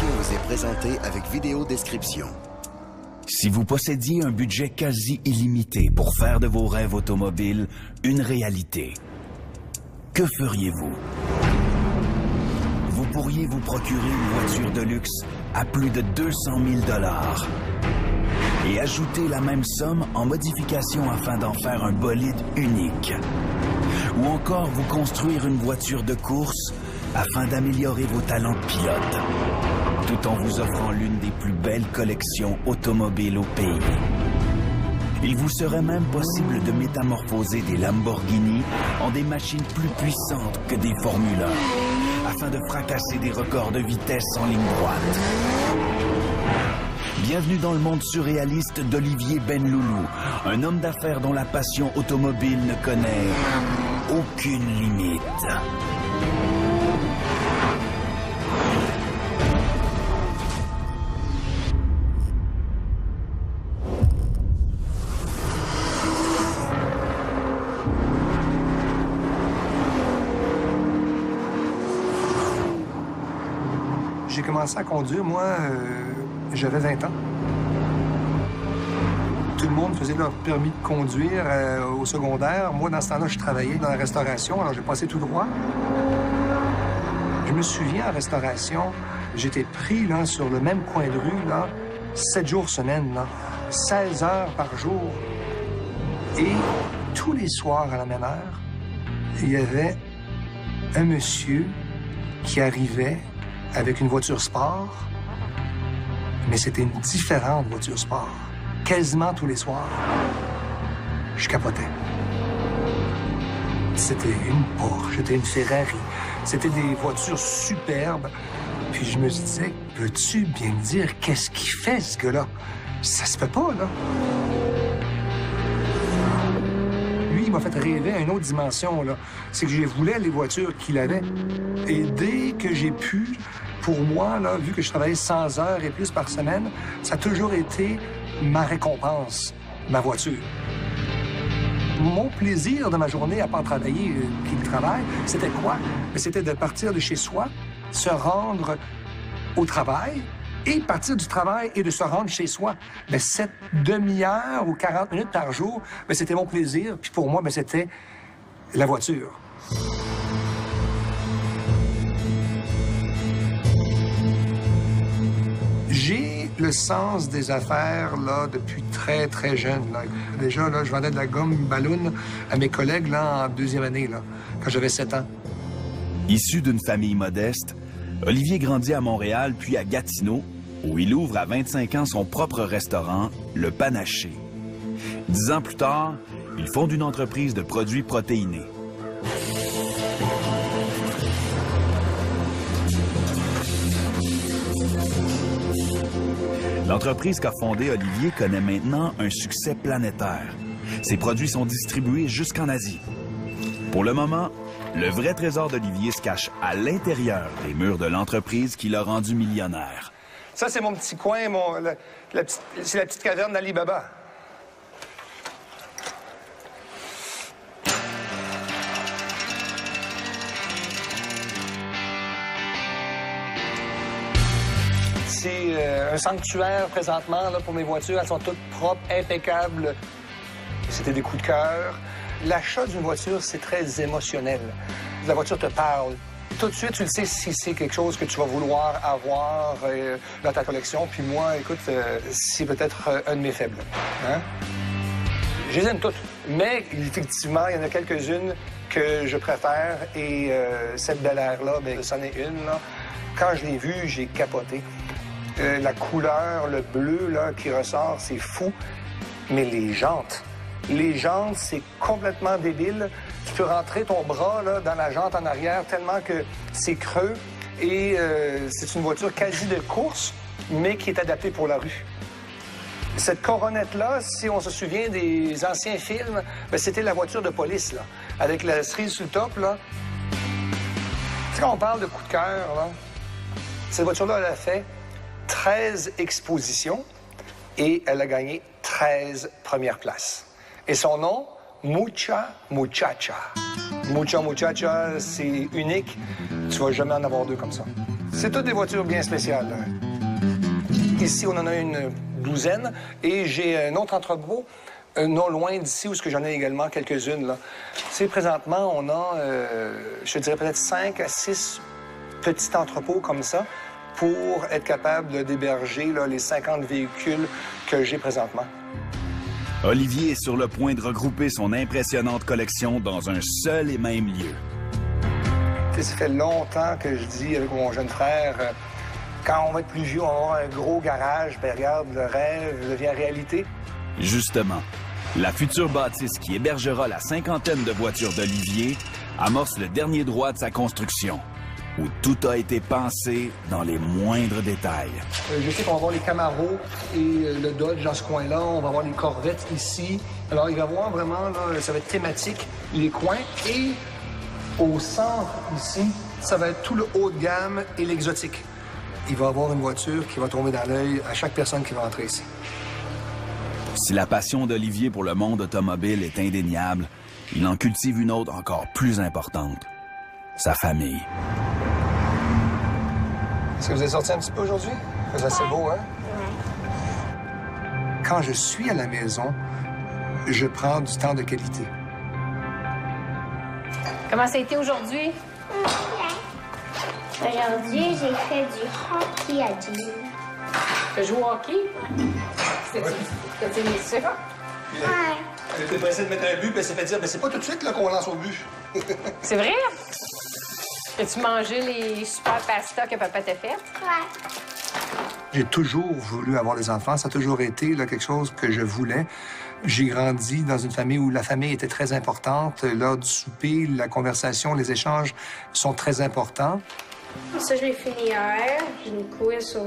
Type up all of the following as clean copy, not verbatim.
émission vous est présentée avec vidéo description. Si vous possédiez un budget quasi illimité pour faire de vos rêves automobiles une réalité, que feriez-vous? Vous pourriez vous procurer une voiture de luxe à plus de 200 000 $ et ajouter la même somme en modification afin d'en faire un bolide unique. Ou encore vous construire une voiture de course afin d'améliorer vos talents de pilote, tout en vous offrant l'une des plus belles collections automobiles au pays. Il vous serait même possible de métamorphoser des Lamborghini en des machines plus puissantes que des Formule 1, afin de fracasser des records de vitesse en ligne droite. Bienvenue dans le monde surréaliste d'Olivier Benloulou, un homme d'affaires dont la passion automobile ne connaît aucune limite. J'ai commencé à conduire, moi, j'avais 20 ans. Tout le monde faisait leur permis de conduire au secondaire. Moi, dans ce temps-là, je travaillais dans la restauration, alors j'ai passé tout droit. Je me souviens, en restauration, j'étais pris là, sur le même coin de rue, là, 7 jours semaine, là, 16 heures par jour. Et tous les soirs, à la même heure, il y avait un monsieur qui arrivait avec une voiture sport, mais c'était une différente voiture sport, quasiment tous les soirs. Je capotais. C'était une Porsche, c'était une Ferrari, c'était des voitures superbes. Puis je me disais, peux-tu bien me dire qu'est-ce qu'il fait, ce gars-là? Ça se peut pas, là. Lui, il m'a fait rêver à une autre dimension, là. C'est que je voulais les voitures qu'il avait. Et dès que j'ai pu, pour moi, là, vu que je travaillais 100 heures et plus par semaine, ça a toujours été ma récompense, ma voiture. Mon plaisir de ma journée à pas travailler puis le travail, c'était quoi? C'était de partir de chez soi, se rendre au travail et partir du travail et de se rendre chez soi. Mais cette demi-heure ou 40 minutes par jour, c'était mon plaisir. Puis pour moi, c'était la voiture. J'ai le sens des affaires là, depuis très, très jeune. Là. Déjà, là, je vendais de la gomme ballon à mes collègues là, en deuxième année, là, quand j'avais 7 ans. Issu d'une famille modeste, Olivier grandit à Montréal puis à Gatineau, où il ouvre à 25 ans son propre restaurant, Le Panaché. 10 ans plus tard, il fonde une entreprise de produits protéinés. L'entreprise qu'a fondée Olivier connaît maintenant un succès planétaire. Ses produits sont distribués jusqu'en Asie. Pour le moment, le vrai trésor d'Olivier se cache à l'intérieur des murs de l'entreprise qui l'a rendu millionnaire. Ça, c'est mon petit coin, c'est la petite caverne d'Ali Baba. C'est un sanctuaire présentement là, pour mes voitures. Elles sont toutes propres, impeccables. C'était des coups de cœur. L'achat d'une voiture, c'est très émotionnel. La voiture te parle. Tout de suite, tu le sais si c'est quelque chose que tu vas vouloir avoir dans ta collection. Puis moi, écoute, c'est peut-être un de mes faibles. Hein? Je les aime toutes. Mais effectivement, il y en a quelques-unes que je préfère. Et cette Bel Air-là, c'en est une. Là. Quand je l'ai vue, j'ai capoté. La couleur, le bleu là, qui ressort, c'est fou. Mais les jantes, c'est complètement débile. Tu peux rentrer ton bras là, dans la jante en arrière tellement que c'est creux. Et c'est une voiture quasi de course, mais qui est adaptée pour la rue. Cette coronette-là, si on se souvient des anciens films, c'était la voiture de police, là, avec la cerise sur le top. Là. Tu sais, quand on parle de coup de cœur, là, cette voiture-là, elle a fait 13 expositions et elle a gagné 13 premières places. Et son nom, Mucha Muchacha. Mucha Muchacha, c'est unique. Tu vas jamais en avoir deux comme ça. C'est toutes des voitures bien spéciales. Ici, on en a une douzaine et j'ai un autre entrepôt non loin d'ici où j'en ai également quelques-unes. Là. Présentement, on a, je dirais peut-être 5 à 6 petits entrepôts comme ça pour être capable d'héberger les 50 véhicules que j'ai présentement. Olivier est sur le point de regrouper son impressionnante collection dans un seul et même lieu. Ça fait longtemps que je dis avec mon jeune frère, quand on va être plus vieux, on va avoir un gros garage. Ben regarde, le rêve devient réalité. Justement, la future bâtisse qui hébergera la 50aine de voitures d'Olivier amorce le dernier droit de sa construction, où tout a été pensé dans les moindres détails. Je sais qu'on va avoir les Camaro et le Dodge dans ce coin-là. On va avoir les Corvettes ici. Alors, il va y avoir vraiment, là, ça va être thématique, les coins. Et au centre, ici, ça va être tout le haut de gamme et l'exotique. Il va y avoir une voiture qui va tomber dans l'œil à chaque personne qui va entrer ici. Si la passion d'Olivier pour le monde automobile est indéniable, il en cultive une autre encore plus importante, sa famille. Est-ce que vous êtes sorti un petit peu aujourd'hui? C'est assez beau, hein? Quand je suis à la maison, je prends du temps de qualité. Comment ça a été aujourd'hui? Aujourd'hui, j'ai fait du hockey à Gilles. Tu as joué au hockey? T'as-tu aimé ça? Ouais. Elle était pressée de mettre un but, puis elle s'est fait dire, c'est pas tout de suite qu'on lance au but. C'est vrai? As-tu mangé les super pastas que papa t'a fait? Ouais. J'ai toujours voulu avoir des enfants. Ça a toujours été quelque chose que je voulais. J'ai grandi dans une famille où la famille était très importante. L'heure du souper, la conversation, les échanges sont très importants. Ça, je l'ai fini hier. J'ai une quiz sur...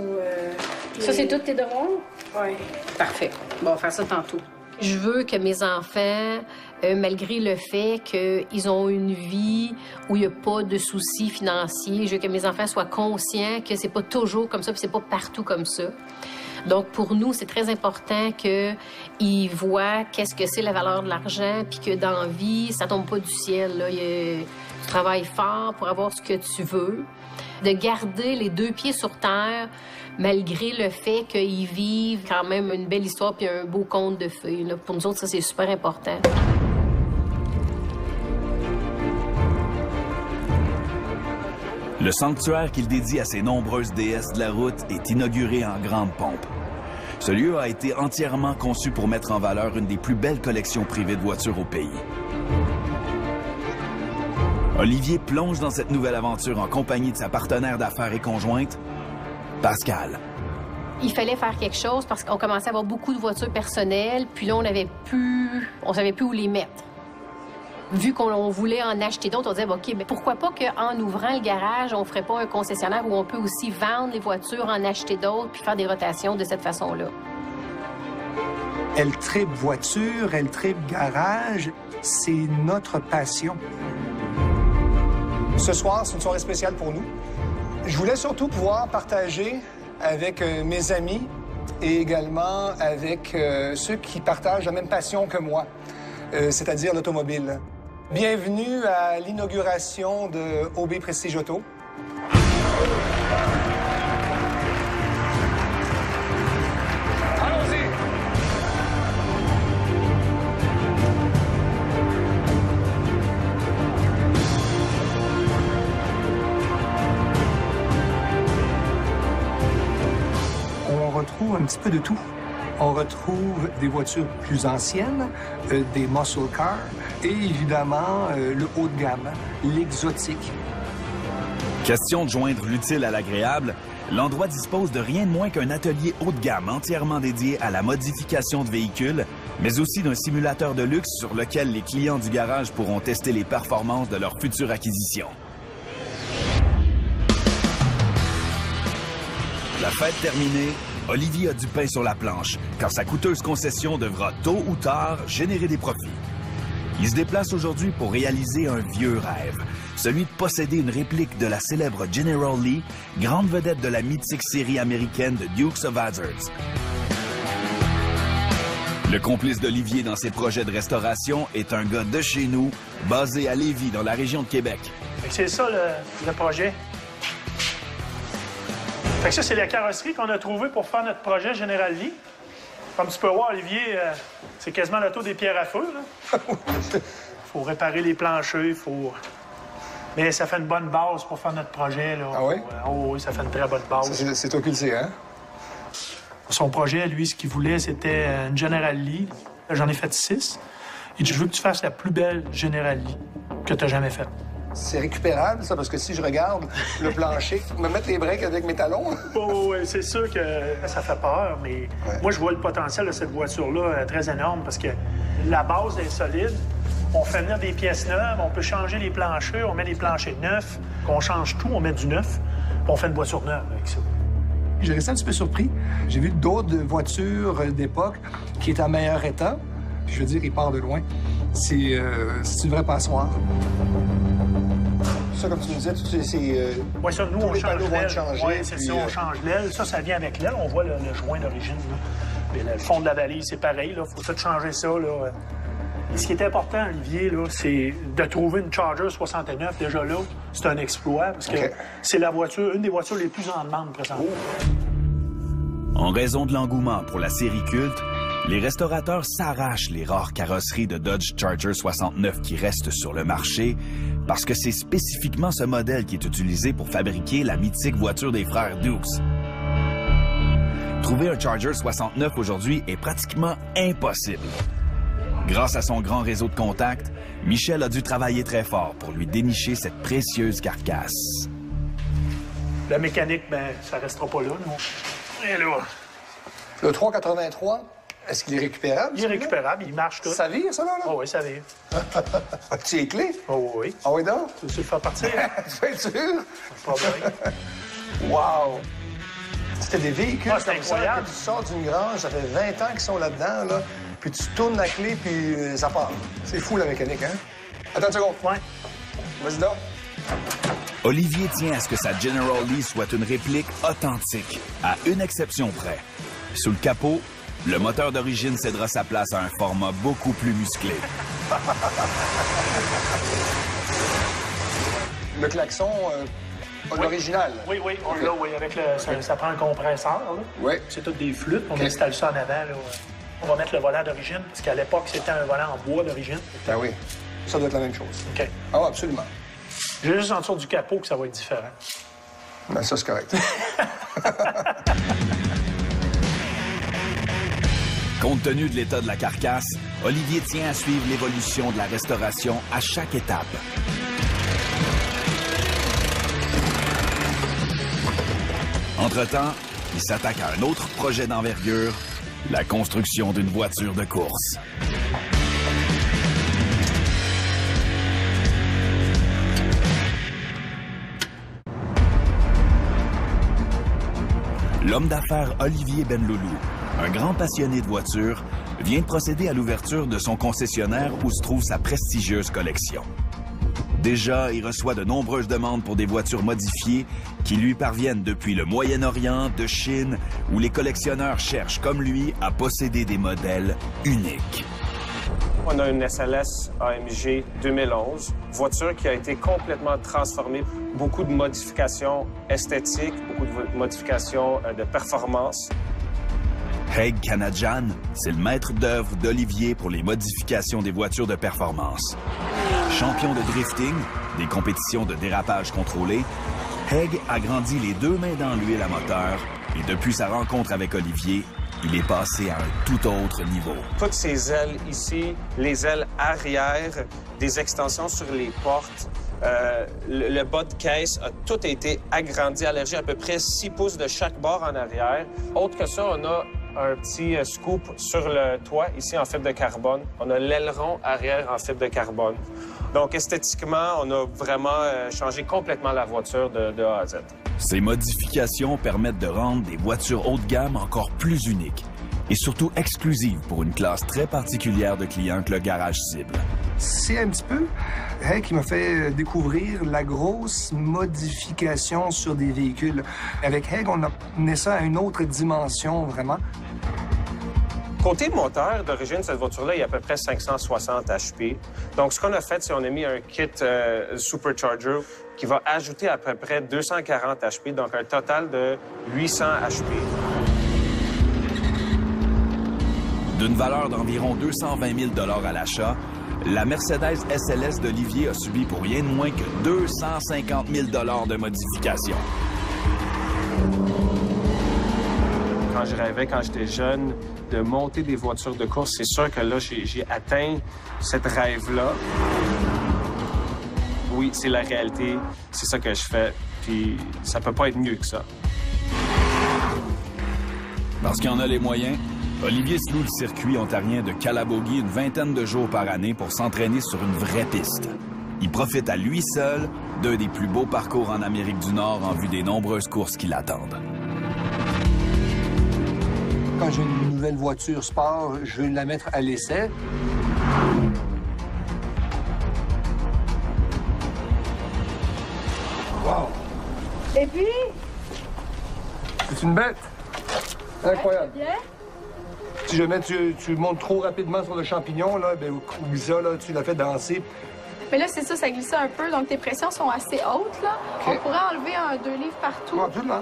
Ça, c'est tous tes devoirs? Oui. Parfait. Bon, on va faire ça tantôt. Je veux que mes enfants, malgré le fait qu'ils ont une vie où il n'y a pas de soucis financiers, je veux que mes enfants soient conscients que c'est pas toujours comme ça, puis c'est pas partout comme ça. Donc, pour nous, c'est très important qu'ils voient qu'est-ce que c'est la valeur de l'argent, puis que dans la vie, ça tombe pas du ciel. Là. Tu travailles fort pour avoir ce que tu veux. De garder les deux pieds sur terre, malgré le fait qu'ils vivent quand même une belle histoire puis un beau conte de fées. Là. Pour nous autres, ça, c'est super important. Le sanctuaire qu'il dédie à ses nombreuses déesses de la route est inauguré en grande pompe. Ce lieu a été entièrement conçu pour mettre en valeur une des plus belles collections privées de voitures au pays. Olivier plonge dans cette nouvelle aventure en compagnie de sa partenaire d'affaires et conjointe, Pascal. Il fallait faire quelque chose parce qu'on commençait à avoir beaucoup de voitures personnelles, puis là, on savait plus où les mettre. Vu qu'on voulait en acheter d'autres, on disait, OK, mais pourquoi pas qu'en ouvrant le garage, on ferait pas un concessionnaire où on peut aussi vendre les voitures, en acheter d'autres, puis faire des rotations de cette façon-là. Elle tripe voiture, elle tripe garage. C'est notre passion. Ce soir, c'est une soirée spéciale pour nous. Je voulais surtout pouvoir partager avec mes amis et également avec ceux qui partagent la même passion que moi, c'est-à-dire l'automobile. Bienvenue à l'inauguration de OB Prestige Auto. Allons-y! On retrouve un petit peu de tout. On retrouve des voitures plus anciennes, des muscle cars et évidemment le haut de gamme, l'exotique. Question de joindre l'utile à l'agréable, l'endroit dispose de rien de moins qu'un atelier haut de gamme entièrement dédié à la modification de véhicules, mais aussi d'un simulateur de luxe sur lequel les clients du garage pourront tester les performances de leur future acquisition. La fête terminée, Olivier a du pain sur la planche, car sa coûteuse concession devra tôt ou tard générer des profits. Il se déplace aujourd'hui pour réaliser un vieux rêve, celui de posséder une réplique de la célèbre General Lee, grande vedette de la mythique série américaine de Dukes of Hazzard. Le complice d'Olivier dans ses projets de restauration est un gars de chez nous, basé à Lévis, dans la région de Québec. C'est ça le projet. Fait que ça, c'est la carrosserie qu'on a trouvée pour faire notre projet General Lee. Comme tu peux voir, Olivier, c'est quasiment l'auto des pierres à feu, là. Faut réparer les planchers, Mais ça fait une bonne base pour faire notre projet, là. Ah oui? Oh oui, ça fait une très bonne base. C'est toi qui le sais, hein? Son projet, lui, ce qu'il voulait, c'était une General Lee. J'en ai fait 6. Il dit, je veux que tu fasses la plus belle General Lee que tu as jamais faite. C'est récupérable, ça, parce que si je regarde le plancher, me mettre les breaks avec mes talons. Oh, oui, c'est sûr que ça fait peur, mais moi, je vois le potentiel de cette voiture-là très énorme parce que la base est solide. On fait venir des pièces neuves, on peut changer les planchers, on met des planchers neufs, on change tout, on met du neuf, puis on fait une voiture neuve avec ça. J'ai resté un petit peu surpris. J'ai vu d'autres voitures d'époque qui étaient en meilleur état. Je veux dire, il part de loin. C'est une vraie passoire. Ça, comme tu nous disais, c'est... Oui, ça, nous, on change l'aile. Oui, c'est ça, on change l'aile. Ça vient avec l'aile. On voit le joint d'origine. Le fond de la valise, c'est pareil. Il faut tout changer ça. Là. Et ce qui est important, Olivier, là, c'est de trouver une Charger 69. Déjà là, c'est un exploit parce que c'est une des voitures les plus en demande présentement. En raison de l'engouement pour la série culte, les restaurateurs s'arrachent les rares carrosseries de Dodge Charger 69 qui restent sur le marché parce que c'est spécifiquement ce modèle qui est utilisé pour fabriquer la mythique voiture des frères Dukes. Trouver un Charger 69 aujourd'hui est pratiquement impossible. Grâce à son grand réseau de contacts, Michel a dû travailler très fort pour lui dénicher cette précieuse carcasse. La mécanique, ça restera pas là, non? Et là... Le 383, est-ce qu'il est récupérable? Il est récupérable, il marche tout. Ça vire, ça, là? Oh oui, ça vire. As-tu les clés? Oh oui. Ah oui, donc? Tu veux le faire partir? Tu peux être sûr? Pas de problème. Wow! C'était des véhicules c'est comme incroyable. ça, que tu sors d'une grange, ça fait 20 ans qu'ils sont là-dedans, là, puis tu tournes la clé, puis ça part. C'est fou, la mécanique, hein? Attends une seconde. Ouais. Vas-y donc. Olivier tient à ce que sa General Lee soit une réplique authentique, à une exception près. Sous le capot, le moteur d'origine cédera sa place à un format beaucoup plus musclé. Le klaxon, l'original. Oui, on l'a, oui, avec ça prend un compresseur, là. Oui. C'est toutes des flûtes, on installe ça en avant, là. On va mettre le volant d'origine, parce qu'à l'époque, c'était un volant en bois d'origine. Ben oui, ça doit être la même chose. OK. Ah, absolument. J'ai juste en dessous du capot que ça va être différent. Ben ça, c'est correct. Compte tenu de l'état de la carcasse, Olivier tient à suivre l'évolution de la restauration à chaque étape. Entre-temps, il s'attaque à un autre projet d'envergure, la construction d'une voiture de course. L'homme d'affaires Olivier Benloulou, un grand passionné de voitures, vient de procéder à l'ouverture de son concessionnaire où se trouve sa prestigieuse collection. Déjà, il reçoit de nombreuses demandes pour des voitures modifiées qui lui parviennent depuis le Moyen-Orient, de Chine, où les collectionneurs cherchent, comme lui, à posséder des modèles uniques. On a une SLS AMG 2011, voiture qui a été complètement transformée. Beaucoup de modifications esthétiques, beaucoup de modifications de performance. Haig Kanajan, c'est le maître d'œuvre d'Olivier pour les modifications des voitures de performance. Champion de drifting, des compétitions de dérapage contrôlé, Haig a grandi les deux mains dans l'huile à moteur et depuis sa rencontre avec Olivier, il est passé à un tout autre niveau. Toutes ces ailes ici, les ailes arrière, des extensions sur les portes, le bas de caisse a tout été agrandi, allergé à peu près 6 pouces de chaque bord en arrière. Autre que ça, on a un petit scoop sur le toit, ici en fibre de carbone. On a l'aileron arrière en fibre de carbone. Donc, esthétiquement, on a vraiment changé complètement la voiture de A à Z. Ces modifications permettent de rendre des voitures haut de gamme encore plus uniques et surtout exclusives pour une classe très particulière de clients que le garage cible. C'est un petit peu Haig qui m'a fait découvrir la grosse modification sur des véhicules. Avec Haig, on a mené ça à une autre dimension, vraiment. Côté moteur, d'origine, cette voiture-là, il y a à peu près 560 HP. Donc, ce qu'on a fait, c'est qu'on a mis un kit Supercharger qui va ajouter à peu près 240 HP, donc un total de 800 HP. D'une valeur d'environ 220 000 $ à l'achat, la Mercedes SLS d'Olivier a subi pour rien de moins que 250 000 $ de modifications. Quand je rêvais, quand j'étais jeune, de monter des voitures de course, c'est sûr que là, j'ai atteint cette rêve-là. Oui, c'est la réalité, c'est ça que je fais, puis ça peut pas être mieux que ça. Parce qu'il en a les moyens, Olivier se loue le circuit ontarien de Calabogie une vingtaine de jours par année pour s'entraîner sur une vraie piste. Il profite à lui seul d'un des plus beaux parcours en Amérique du Nord en vue des nombreuses courses qui l'attendent. Quand j'ai une nouvelle voiture sport, je veux la mettre à l'essai. Wow! Et puis? C'est une bête! Incroyable! Si jamais tu montes trop rapidement sur le champignon, là, ben, oublie ça, là, tu l'as fait danser. Mais là, c'est ça, ça glissait un peu, donc tes pressions sont assez hautes, là. Okay. On pourrait enlever un 2 livres partout. Oh, absolument.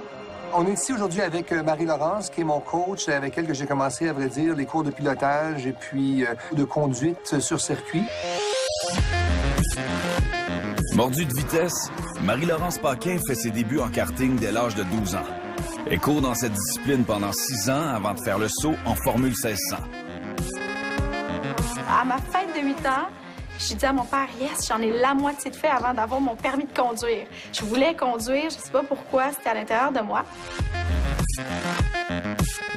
On est ici aujourd'hui avec Marie-Laurence, qui est mon coach, avec elle que j'ai commencé, à vrai dire, les cours de pilotage et puis de conduite sur circuit. Mordue de vitesse, Marie-Laurence Paquin fait ses débuts en karting dès l'âge de 12 ans. Elle court dans cette discipline pendant 6 ans avant de faire le saut en Formule 1600. À ma fête de 8 ans, j'ai dit à mon père, yes, j'en ai la moitié de fait avant d'avoir mon permis de conduire. Je voulais conduire, je sais pas pourquoi, c'était à l'intérieur de moi.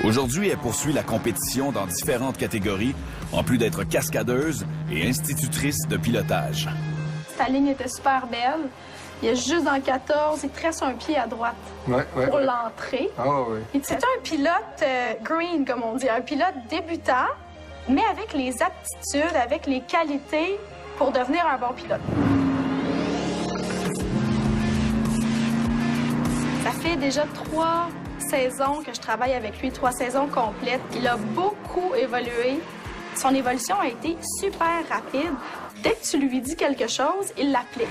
Aujourd'hui, elle poursuit la compétition dans différentes catégories, en plus d'être cascadeuse et institutrice de pilotage. Ta ligne était super belle. Il y a juste dans le 14, il te reste un pied à droite pour l'entrée. Oui. C'est un pilote green, comme on dit, un pilote débutant, mais avec les aptitudes, avec les qualités pour devenir un bon pilote. Ça fait déjà 3 saisons que je travaille avec lui, 3 saisons complètes. Il a beaucoup évolué. Son évolution a été super rapide. Dès que tu lui dis quelque chose, il l'applique.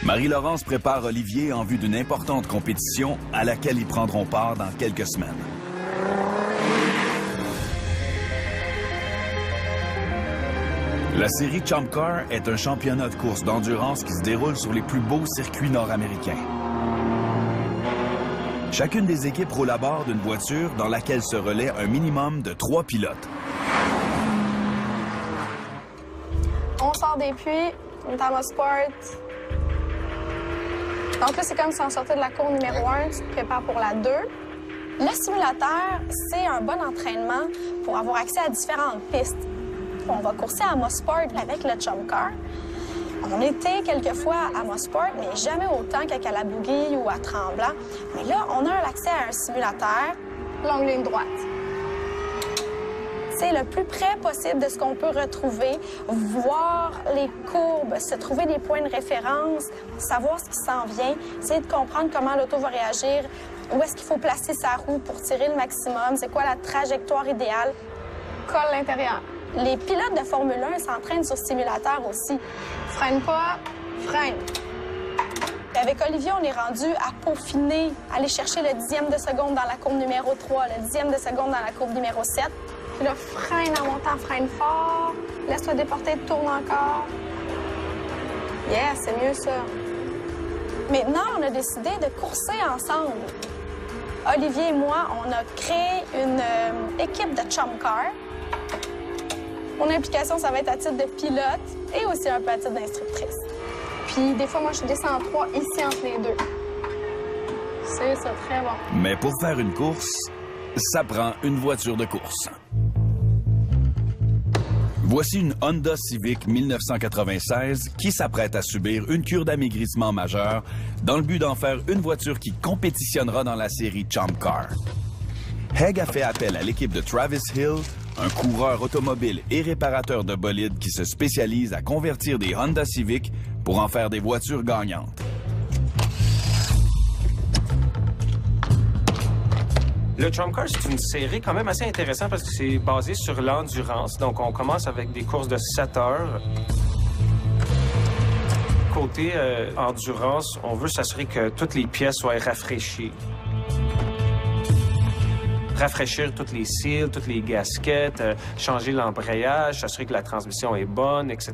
Marie-Laurence prépare Olivier en vue d'une importante compétition à laquelle ils prendront part dans quelques semaines. La série Chump Car est un championnat de course d'endurance qui se déroule sur les plus beaux circuits nord-américains. Chacune des équipes roule à bord d'une voiture dans laquelle se relaie un minimum de 3 pilotes. On sort des puits, on est à Mosport. Donc là, c'est comme si on sortait de la cour numéro 1, tu te prépares pour la 2. Le simulateur, c'est un bon entraînement pour avoir accès à différentes pistes. On va courser à Mosport avec le Chump Car. On était quelquefois à Mosport, mais jamais autant qu'à Calabogie ou à Tremblant. Mais là, on a accès à un simulateur, longue ligne droite. C'est le plus près possible de ce qu'on peut retrouver, voir les courbes, se trouver des points de référence, savoir ce qui s'en vient, essayer de comprendre comment l'auto va réagir, où est-ce qu'il faut placer sa roue pour tirer le maximum, c'est quoi la trajectoire idéale. Colle l'intérieur. Les pilotes de Formule 1 s'entraînent sur simulateur aussi. Freine pas, freine. Et avec Olivier, on est rendu à peaufiner, aller chercher le 10e de seconde dans la courbe numéro 3, le 10e de seconde dans la courbe numéro 7. Puis là, freine en montant, freine fort. Laisse-toi déporter, tourne encore. Yeah, c'est mieux ça. Maintenant, on a décidé de courser ensemble. Olivier et moi, on a créé une équipe de Chump Car. Mon implication, ça va être à titre de pilote et aussi un peu à titre d'instructrice. Puis des fois, moi, je descends en 3 ici entre les deux. C'est ça, très bon. Mais pour faire une course, ça prend une voiture de course. Voici une Honda Civic 1996 qui s'apprête à subir une cure d'amaigrissement majeure dans le but d'en faire une voiture qui compétitionnera dans la série Chump Car. Haig a fait appel à l'équipe de Travis Hill, un coureur automobile et réparateur de bolides qui se spécialise à convertir des Honda Civic pour en faire des voitures gagnantes. Le Trump Car, c'est une série quand même assez intéressante parce que c'est basé sur l'endurance. Donc, on commence avec des courses de 7 heures. Côté endurance, on veut s'assurer que toutes les pièces soient rafraîchies. Rafraîchir toutes les cils, toutes les gasquettes, changer l'embrayage, s'assurer que la transmission est bonne, etc.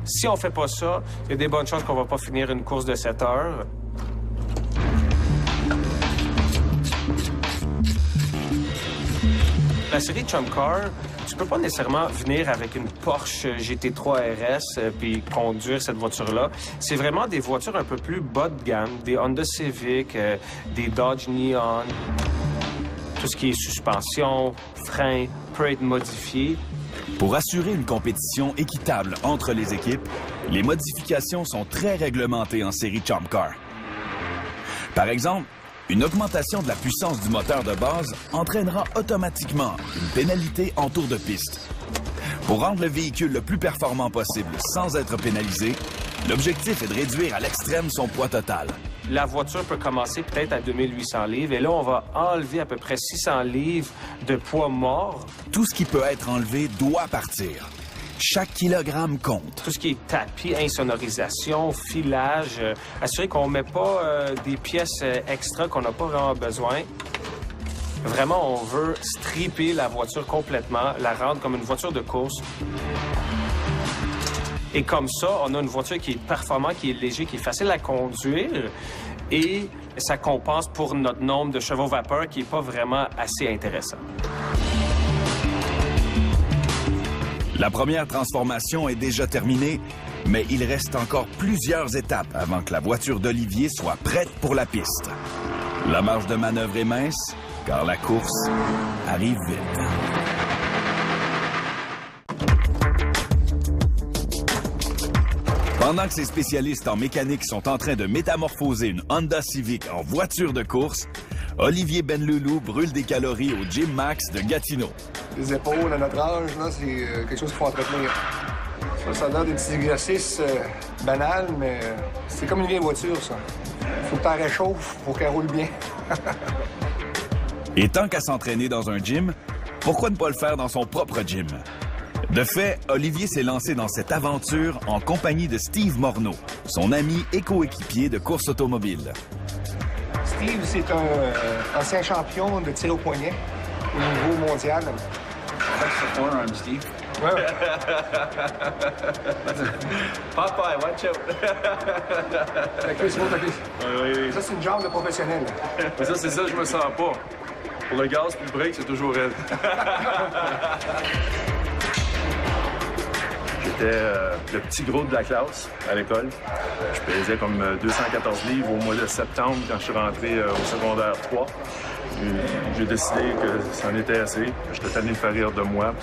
Si on fait pas ça, il y a des bonnes chances qu'on va pas finir une course de 7 heures. La série Trump Car, tu peux pas nécessairement venir avec une Porsche GT3 RS puis conduire cette voiture-là. C'est vraiment des voitures un peu plus bas de gamme, des Honda Civic, des Dodge Neon. Tout ce qui est suspension, frein, peut être modifié. Pour assurer une compétition équitable entre les équipes, les modifications sont très réglementées en série Trump Car. Par exemple, une augmentation de la puissance du moteur de base entraînera automatiquement une pénalité en tour de piste. Pour rendre le véhicule le plus performant possible sans être pénalisé, l'objectif est de réduire à l'extrême son poids total. La voiture peut commencer peut-être à 2800 livres et là, on va enlever à peu près 600 livres de poids mort. Tout ce qui peut être enlevé doit partir. Chaque kilogramme compte. Tout ce qui est tapis, insonorisation, filage, assurer qu'on ne met pas des pièces extra qu'on n'a pas vraiment besoin. Vraiment, on veut stripper la voiture complètement, la rendre comme une voiture de course. Et comme ça, on a une voiture qui est performante, qui est léger, qui est facile à conduire et ça compense pour notre nombre de chevaux vapeur qui n'est pas vraiment assez intéressant. La première transformation est déjà terminée, mais il reste encore plusieurs étapes avant que la voiture d'Olivier soit prête pour la piste. La marge de manœuvre est mince, car la course arrive vite. Pendant que ces spécialistes en mécanique sont en train de métamorphoser une Honda Civic en voiture de course, Olivier Benloulou brûle des calories au Gym Max de Gatineau. Les épaules à notre âge, là, c'est quelque chose qu'il faut entretenir. Ça a l'air des petits exercices banals, mais c'est comme une vieille voiture, ça. Faut que tu la réchauffes pour qu'elle roule bien. Et tant qu'à s'entraîner dans un gym, pourquoi ne pas le faire dans son propre gym? De fait, Olivier s'est lancé dans cette aventure en compagnie de Steve Morneau, son ami et coéquipier de course automobile. Steve, c'est un ancien champion de tir au poignet au niveau mondial. That's the forearm, Steve. Ouais. Popeye, watch out. Ta cuisse, ta cuisse. Oui. Ça, c'est une jambe de professionnel. Mais ça, c'est ça, je me sens pas. Pour le gaz puis le break, c'est toujours raide. J'étais le petit gros de la classe à l'école. Je pesais comme 214 livres au mois de septembre quand je suis rentré au secondaire 3. J'ai décidé que c'en était assez. J'étais tanné de faire rire de moi,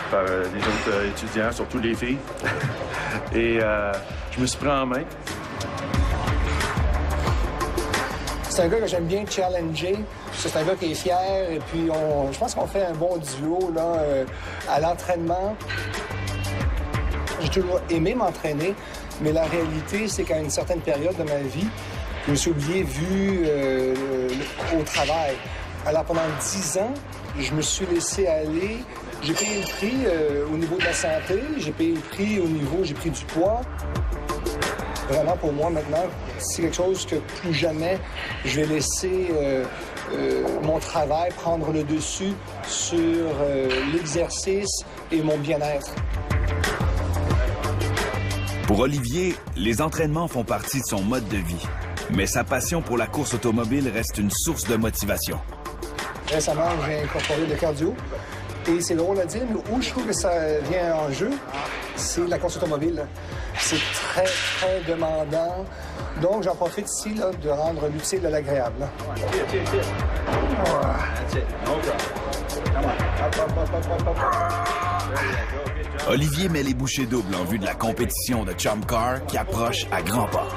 par les autres étudiants, surtout les filles. Et je me suis pris en main. C'est un gars que j'aime bien challenger. C'est un gars qui est fier. Et puis, je pense qu'on fait un bon duo là, à l'entraînement. J'ai toujours aimé m'entraîner, mais la réalité, c'est qu'à une certaine période de ma vie, je me suis oublié vu au travail. Alors, pendant 10 ans, je me suis laissé aller. J'ai payé le prix au niveau de la santé. J'ai payé le prix au niveau, j'ai pris du poids. Vraiment, pour moi, maintenant, c'est quelque chose que plus jamais je vais laisser mon travail prendre le dessus sur l'exercice et mon bien-être. Pour Olivier, les entraînements font partie de son mode de vie. Mais sa passion pour la course automobile reste une source de motivation. Récemment, j'ai incorporé le cardio. Et c'est drôle à dire, mais où je trouve que ça vient en jeu, c'est la course automobile. C'est très, très demandant. Donc, j'en profite ici là, de rendre l'utile à l'agréable. Olivier met les bouchées doubles en vue de la compétition de Trump Car qui approche à grands pas.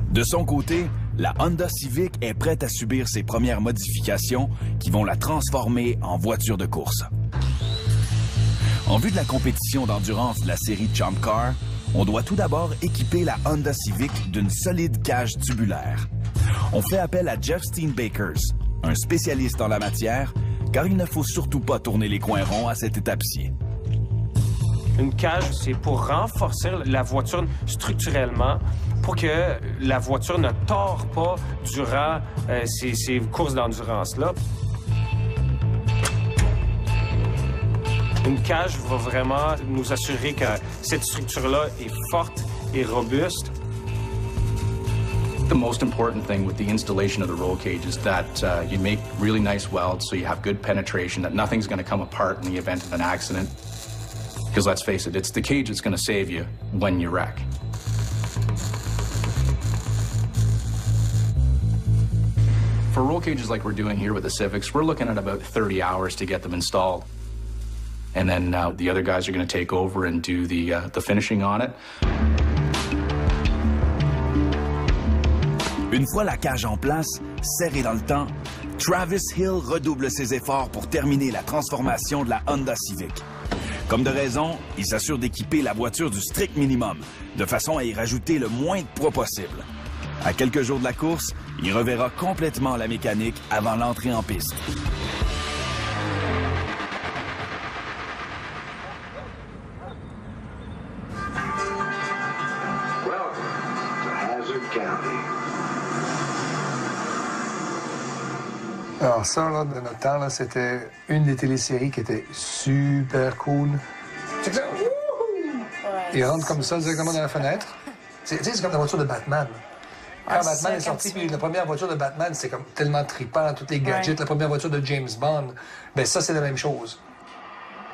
De son côté, la Honda Civic est prête à subir ses premières modifications qui vont la transformer en voiture de course. En vue de la compétition d'endurance de la série Trump Car, on doit tout d'abord équiper la Honda Civic d'une solide cage tubulaire. On fait appel à Jeff Steenbakers, un spécialiste en la matière, car il ne faut surtout pas tourner les coins ronds à cette étape-ci. Une cage, c'est pour renforcer la voiture structurellement, pour que la voiture ne tord pas durant ces courses d'endurance-là. Une cage va vraiment nous assurer que cette structure-là est forte et robuste. The most important thing with the installation of the roll cage is that you make really nice welds so you have good penetration, that nothing's going to come apart in the event of an accident. Because let's face it, it's the cage that's going to save you when you wreck. For roll cages like we're doing here with the Civics, we're looking at about 30 hours to get them installed. And then the other guys are going to take over and do the finishing on it. Une fois la cage en place, serrée dans le temps, Travis Hill redouble ses efforts pour terminer la transformation de la Honda Civic. Comme de raison, il s'assure d'équiper la voiture du strict minimum, de façon à y rajouter le moins de poids possible. À quelques jours de la course, il reverra complètement la mécanique avant l'entrée en piste. Alors ça, là, de notre temps, là, c'était une des téléséries qui était super cool. Tu sais, il rentre comme ça directement dans la fenêtre. C'est comme la voiture de Batman. Quand Batman est sorti, puis la première voiture de Batman, c'est comme tellement trippant, tous les gadgets, la première voiture de James Bond. Ben ça, c'est la même chose.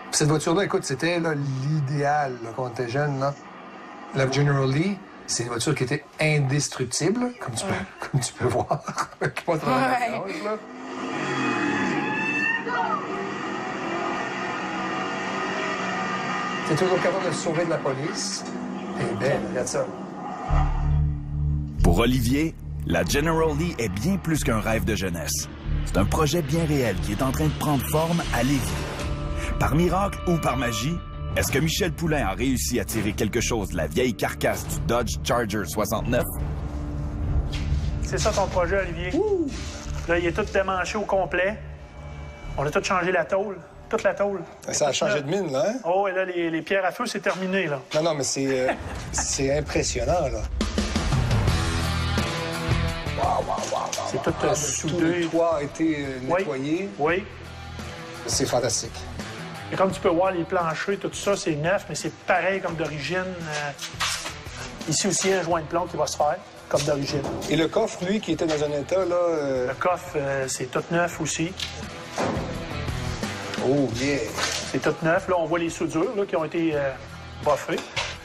Puis cette voiture-là, écoute, c'était l'idéal quand on était jeune. Là. La General Lee, c'est une voiture qui était indestructible, comme tu peux voir. T'es toujours capable de se sauver de la police. Et ben, regarde ça. Pour Olivier, la General Lee est bien plus qu'un rêve de jeunesse. C'est un projet bien réel qui est en train de prendre forme à Lévis. Par miracle ou par magie, est-ce que Michel Poulain a réussi à tirer quelque chose de la vieille carcasse du Dodge Charger 69? C'est ça ton projet, Olivier? Ouh. Là, il est tout démanché au complet. On a tout changé la tôle. Toute la tôle. Ça a changé de mine, là, hein? Oh, et là, les pierres à feu, c'est terminé, là. Non, mais c'est impressionnant, là. Wow. C'est tout soudé. Tout le toit a été nettoyé. Oui. C'est fantastique. Et comme tu peux voir, les planchers, tout ça, c'est neuf, mais c'est pareil comme d'origine. Ici aussi, il y a un joint de plomb qui va se faire, comme d'origine. Et le coffre, lui, qui était dans un état, là... Le coffre, c'est tout neuf aussi. Oh, yeah! C'est tout neuf. Là, on voit les soudures là, qui ont été buffées.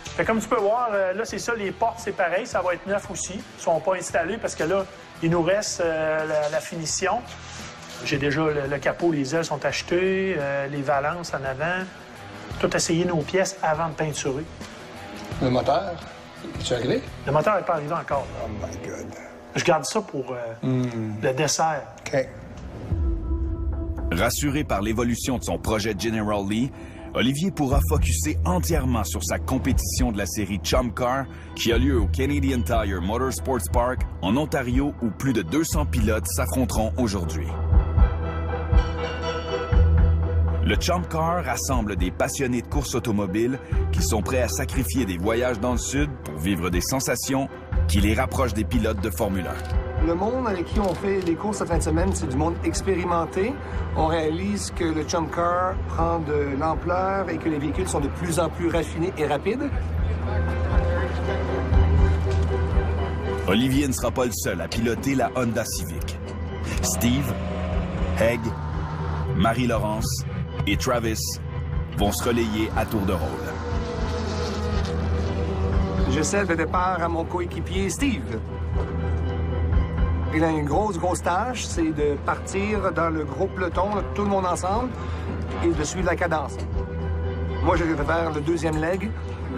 Fait comme tu peux voir, là, c'est ça, les portes, c'est pareil, ça va être neuf aussi. Ils ne sont pas installés parce que là, il nous reste la finition. J'ai déjà le capot, les ailes sont achetées, les valances en avant. Tout essayer nos pièces avant de peinturer. Le moteur, es-tu arrivé? Le moteur n'est pas arrivé encore. Oh my God! Je garde ça pour le dessert. OK. Rassuré par l'évolution de son projet General Lee, Olivier pourra focusser entièrement sur sa compétition de la série Chum Car qui a lieu au Canadian Tire Motorsports Park en Ontario où plus de 200 pilotes s'affronteront aujourd'hui. Le Chum Car rassemble des passionnés de course automobile qui sont prêts à sacrifier des voyages dans le sud pour vivre des sensations qui les rapprochent des pilotes de Formule 1. Le monde avec qui on fait les courses cette fin de semaine, c'est du monde expérimenté. On réalise que le Chum Car prend de l'ampleur et que les véhicules sont de plus en plus raffinés et rapides. Olivier ne sera pas le seul à piloter la Honda Civic. Steve, Heg, Marie-Laurence et Travis vont se relayer à tour de rôle. Je cède le départ à mon coéquipier Steve. Il a une grosse tâche, c'est de partir dans le gros peloton, là, tout le monde ensemble, et de suivre la cadence. Moi, je vais faire le deuxième leg,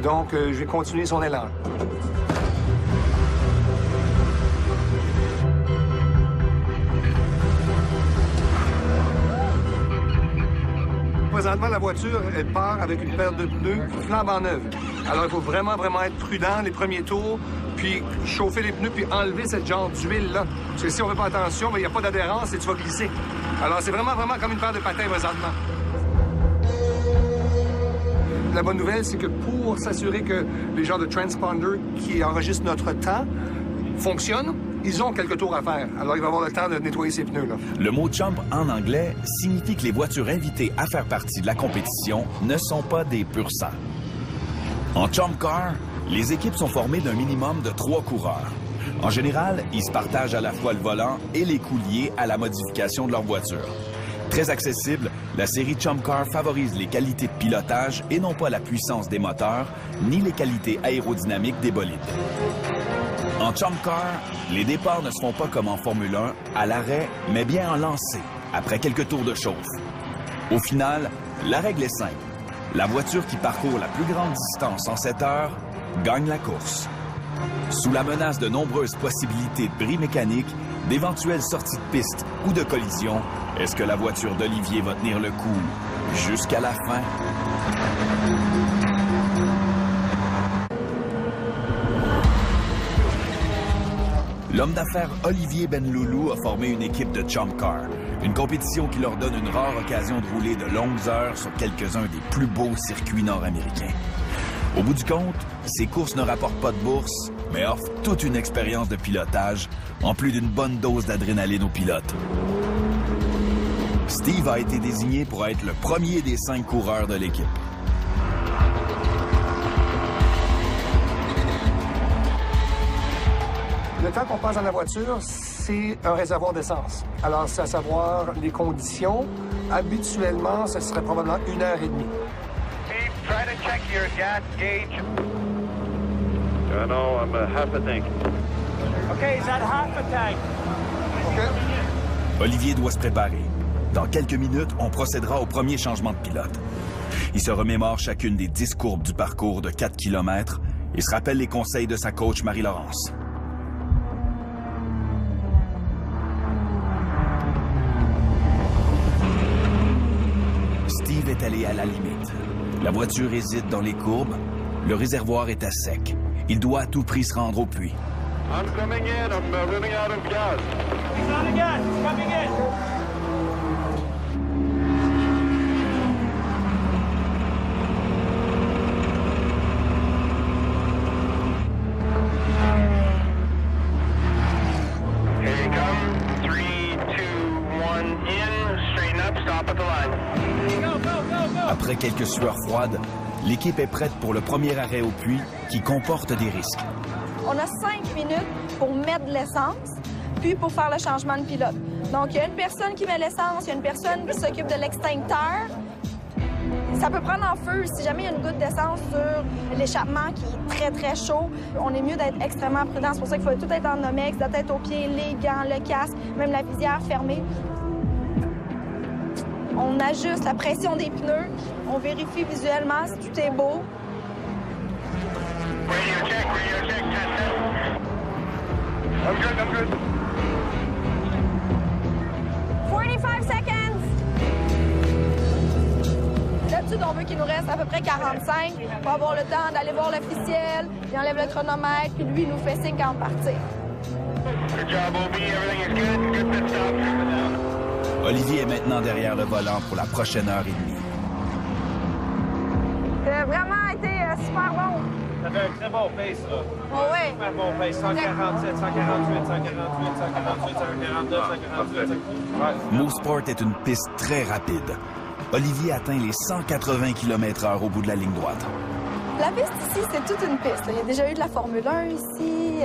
donc je vais continuer son élan. Présentement, la voiture, elle part avec une paire de pneus flambant neuve. Alors, il faut vraiment être prudent les premiers tours, puis chauffer les pneus, puis enlever cette genre d'huile-là. Parce que si on ne fait pas attention, il n'y a pas d'adhérence et tu vas glisser. Alors, c'est vraiment comme une paire de patins présentement. La bonne nouvelle, c'est que pour s'assurer que les genres de transponder qui enregistrent notre temps fonctionnent, ils ont quelques tours à faire. Alors, il va avoir le temps de nettoyer ces pneus-là. Le mot « chump » en anglais signifie que les voitures invitées à faire partie de la compétition ne sont pas des pur sang. En chump car, les équipes sont formées d'un minimum de 3 coureurs. En général, ils se partagent à la fois le volant et les coûts liés à la modification de leur voiture. Très accessible, la série Chump Car favorise les qualités de pilotage et non pas la puissance des moteurs, ni les qualités aérodynamiques des bolides. En Chump Car, les départs ne se font pas comme en Formule 1, à l'arrêt, mais bien en lancée, après quelques tours de chauffe. Au final, la règle est simple. La voiture qui parcourt la plus grande distance en 7 heures gagne la course. Sous la menace de nombreuses possibilités de bris mécaniques, d'éventuelles sorties de piste ou de collisions, est-ce que la voiture d'Olivier va tenir le coup jusqu'à la fin? L'homme d'affaires Olivier Benloulou a formé une équipe de Chump Car, une compétition qui leur donne une rare occasion de rouler de longues heures sur quelques-uns des plus beaux circuits nord-américains. Au bout du compte, ces courses ne rapportent pas de bourse, mais offrent toute une expérience de pilotage, en plus d'une bonne dose d'adrénaline aux pilotes. Steve a été désigné pour être le premier des 5 coureurs de l'équipe. Le temps qu'on passe dans la voiture, c'est un réservoir d'essence. Alors, c'est à savoir les conditions. Habituellement, ce serait probablement 1h30. Steve, try to check your gas gauge. I know, I'm half a tank. Okay, is that half a tank? OK. Olivier doit se préparer. Dans quelques minutes, on procédera au premier changement de pilote. Il se remémore chacune des 10 courbes du parcours de 4 km et se rappelle les conseils de sa coach Marie-Laurence. Steve est allé à la limite. La voiture hésite dans les courbes. Le réservoir est à sec. Il doit à tout prix se rendre au puits. I'm coming in. I'm running out of gas. He's out of gas. He's coming in. Here you come. 3, 2, 1, in. Straighten up. Stop at the line. Go, go, go, go. Après quelques sueurs froides, l'équipe est prête pour le premier arrêt au puits qui comporte des risques. On a 5 minutes pour mettre de l'essence, puis pour faire le changement de pilote. Donc, il y a une personne qui met l'essence, il y a une personne qui s'occupe de l'extincteur. Ça peut prendre en feu si jamais il y a une goutte d'essence sur l'échappement qui est très, très chaud. On est mieux d'être extrêmement prudent. C'est pour ça qu'il faut tout être en Nomex, de la tête aux pieds, les gants, le casque, même la visière fermée. On ajuste la pression des pneus, on vérifie visuellement si tout est beau. Radio check, test. I'm good. 45 seconds! D'habitude, on veut qu'il nous reste à peu près 45 pour avoir le temps d'aller voir l'officiel, il enlève le chronomètre, puis lui, il nous fait signe quand partir. Good job, OB. Everything is good. Good pit stop. Olivier est maintenant derrière le volant pour la prochaine heure et demie. Ça a vraiment été super bon. Ça fait un très bon pace, là. Oh, ouais. Super bon pace. 147, 148, 148, 149, 148. Ouais. Mooseport est une piste très rapide. Olivier atteint les 180 km/h au bout de la ligne droite. La piste ici, c'est toute une piste. Il y a déjà eu de la Formule 1 ici.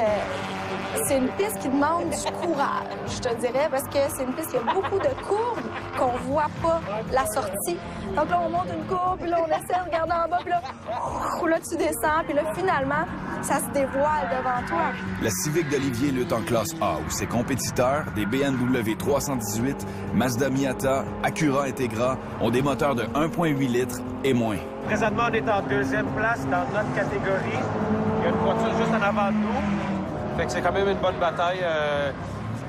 C'est une piste qui demande du courage, je te dirais, parce que c'est une piste qui a beaucoup de courbes qu'on voit pas la sortie. Donc là, on monte une courbe, puis là, on essaie de regarder en bas, puis là, tu descends, puis là, finalement, ça se dévoile devant toi. La Civic d'Olivier lutte en classe A, où ses compétiteurs, des BMW 318, Mazda Miata, Acura Integra, ont des moteurs de 1,8 litres et moins. Présentement, on est en 2e place dans notre catégorie. Il y a une voiture juste en avant de nous. Fait que c'est quand même une bonne bataille.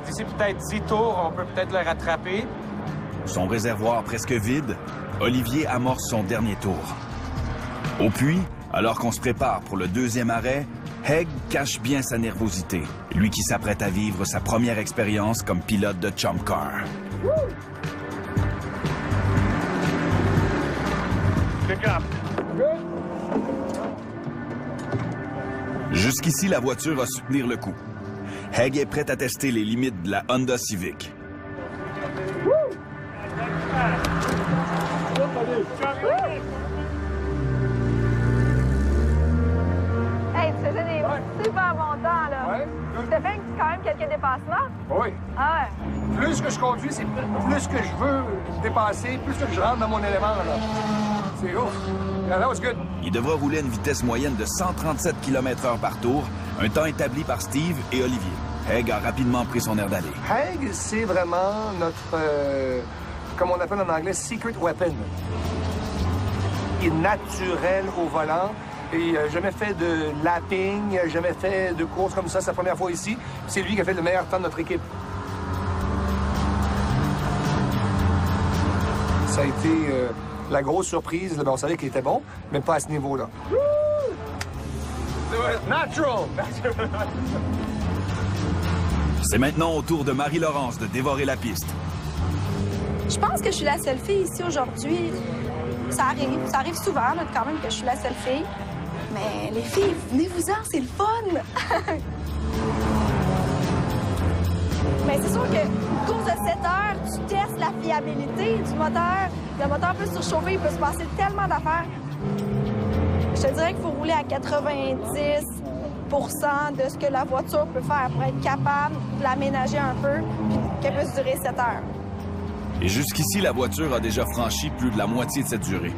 D'ici peut-être 10 tours, on peut peut-être le rattraper. Son réservoir presque vide, Olivier amorce son dernier tour. Au puits, Alors qu'on se prépare pour le deuxième arrêt, Haig cache bien sa nervosité, lui qui s'apprête à vivre sa première expérience comme pilote de Chump Car. Good job. Jusqu'ici, la voiture va soutenir le coup. Haig est prêt à tester les limites de la Honda Civic. Hey, tu faisais des super bons temps, là. Ouais. Tu t'as fait quand même quelques dépassements? Oui. Ah ouais. Plus que je conduis, c'est plus que je veux dépasser, plus que je rentre dans mon élément, là. C'est ouf. Yeah, that was good. Il devra rouler à une vitesse moyenne de 137 km/h par tour, un temps établi par Steve et Olivier. Haig a rapidement pris son air d'aller. Haig, c'est vraiment notre, comme on appelle en anglais, secret weapon. Il est naturel au volant. Et jamais fait de lapping, jamais fait de course comme ça. C'est la première fois ici. C'est lui qui a fait le meilleur temps de notre équipe. Ça a été la grosse surprise. Là, on savait qu'il était bon, mais pas à ce niveau-là. Natural! C'est maintenant au tour de Marie-Laurence de dévorer la piste. Je pense que je suis la seule fille ici aujourd'hui. Ça arrive souvent, là, quand même, que je suis la seule fille. Mais les filles, venez-vous-en, c'est le fun! Mais c'est sûr que course de 7 heures, tu testes la fiabilité du moteur. Le moteur peut surchauffer, il peut se passer tellement d'affaires. Je te dirais qu'il faut rouler à 90 % de ce que la voiture peut faire pour être capable de l'aménager un peu puis qu'elle puisse durer 7 heures. Et jusqu'ici, la voiture a déjà franchi plus de la moitié de cette durée.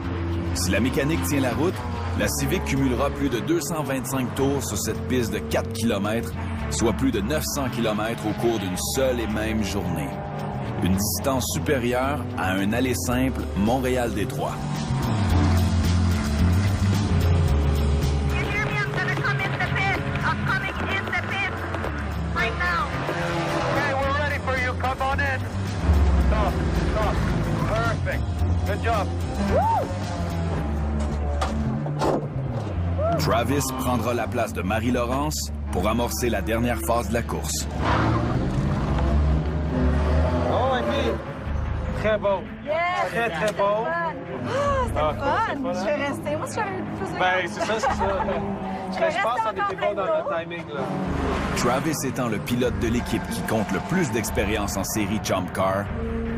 Si la mécanique tient la route, la Civic cumulera plus de 225 tours sur cette piste de 4 km, soit plus de 900 km au cours d'une seule et même journée. Une distance supérieure à un aller simple Montréal-Détroit. Good job. Travis prendra la place de Marie-Laurence pour amorcer la dernière phase de la course. Oh, OK. Très bon. Yes! Très, très bon. Ah, c'était fun! Je vais rester. Moi, si j'avais eu plus de... Ben, c'est ça, c'est ça. Je pense qu'on était bon dans le timing, là. Travis étant le pilote de l'équipe qui compte le plus d'expérience en série Chump Car,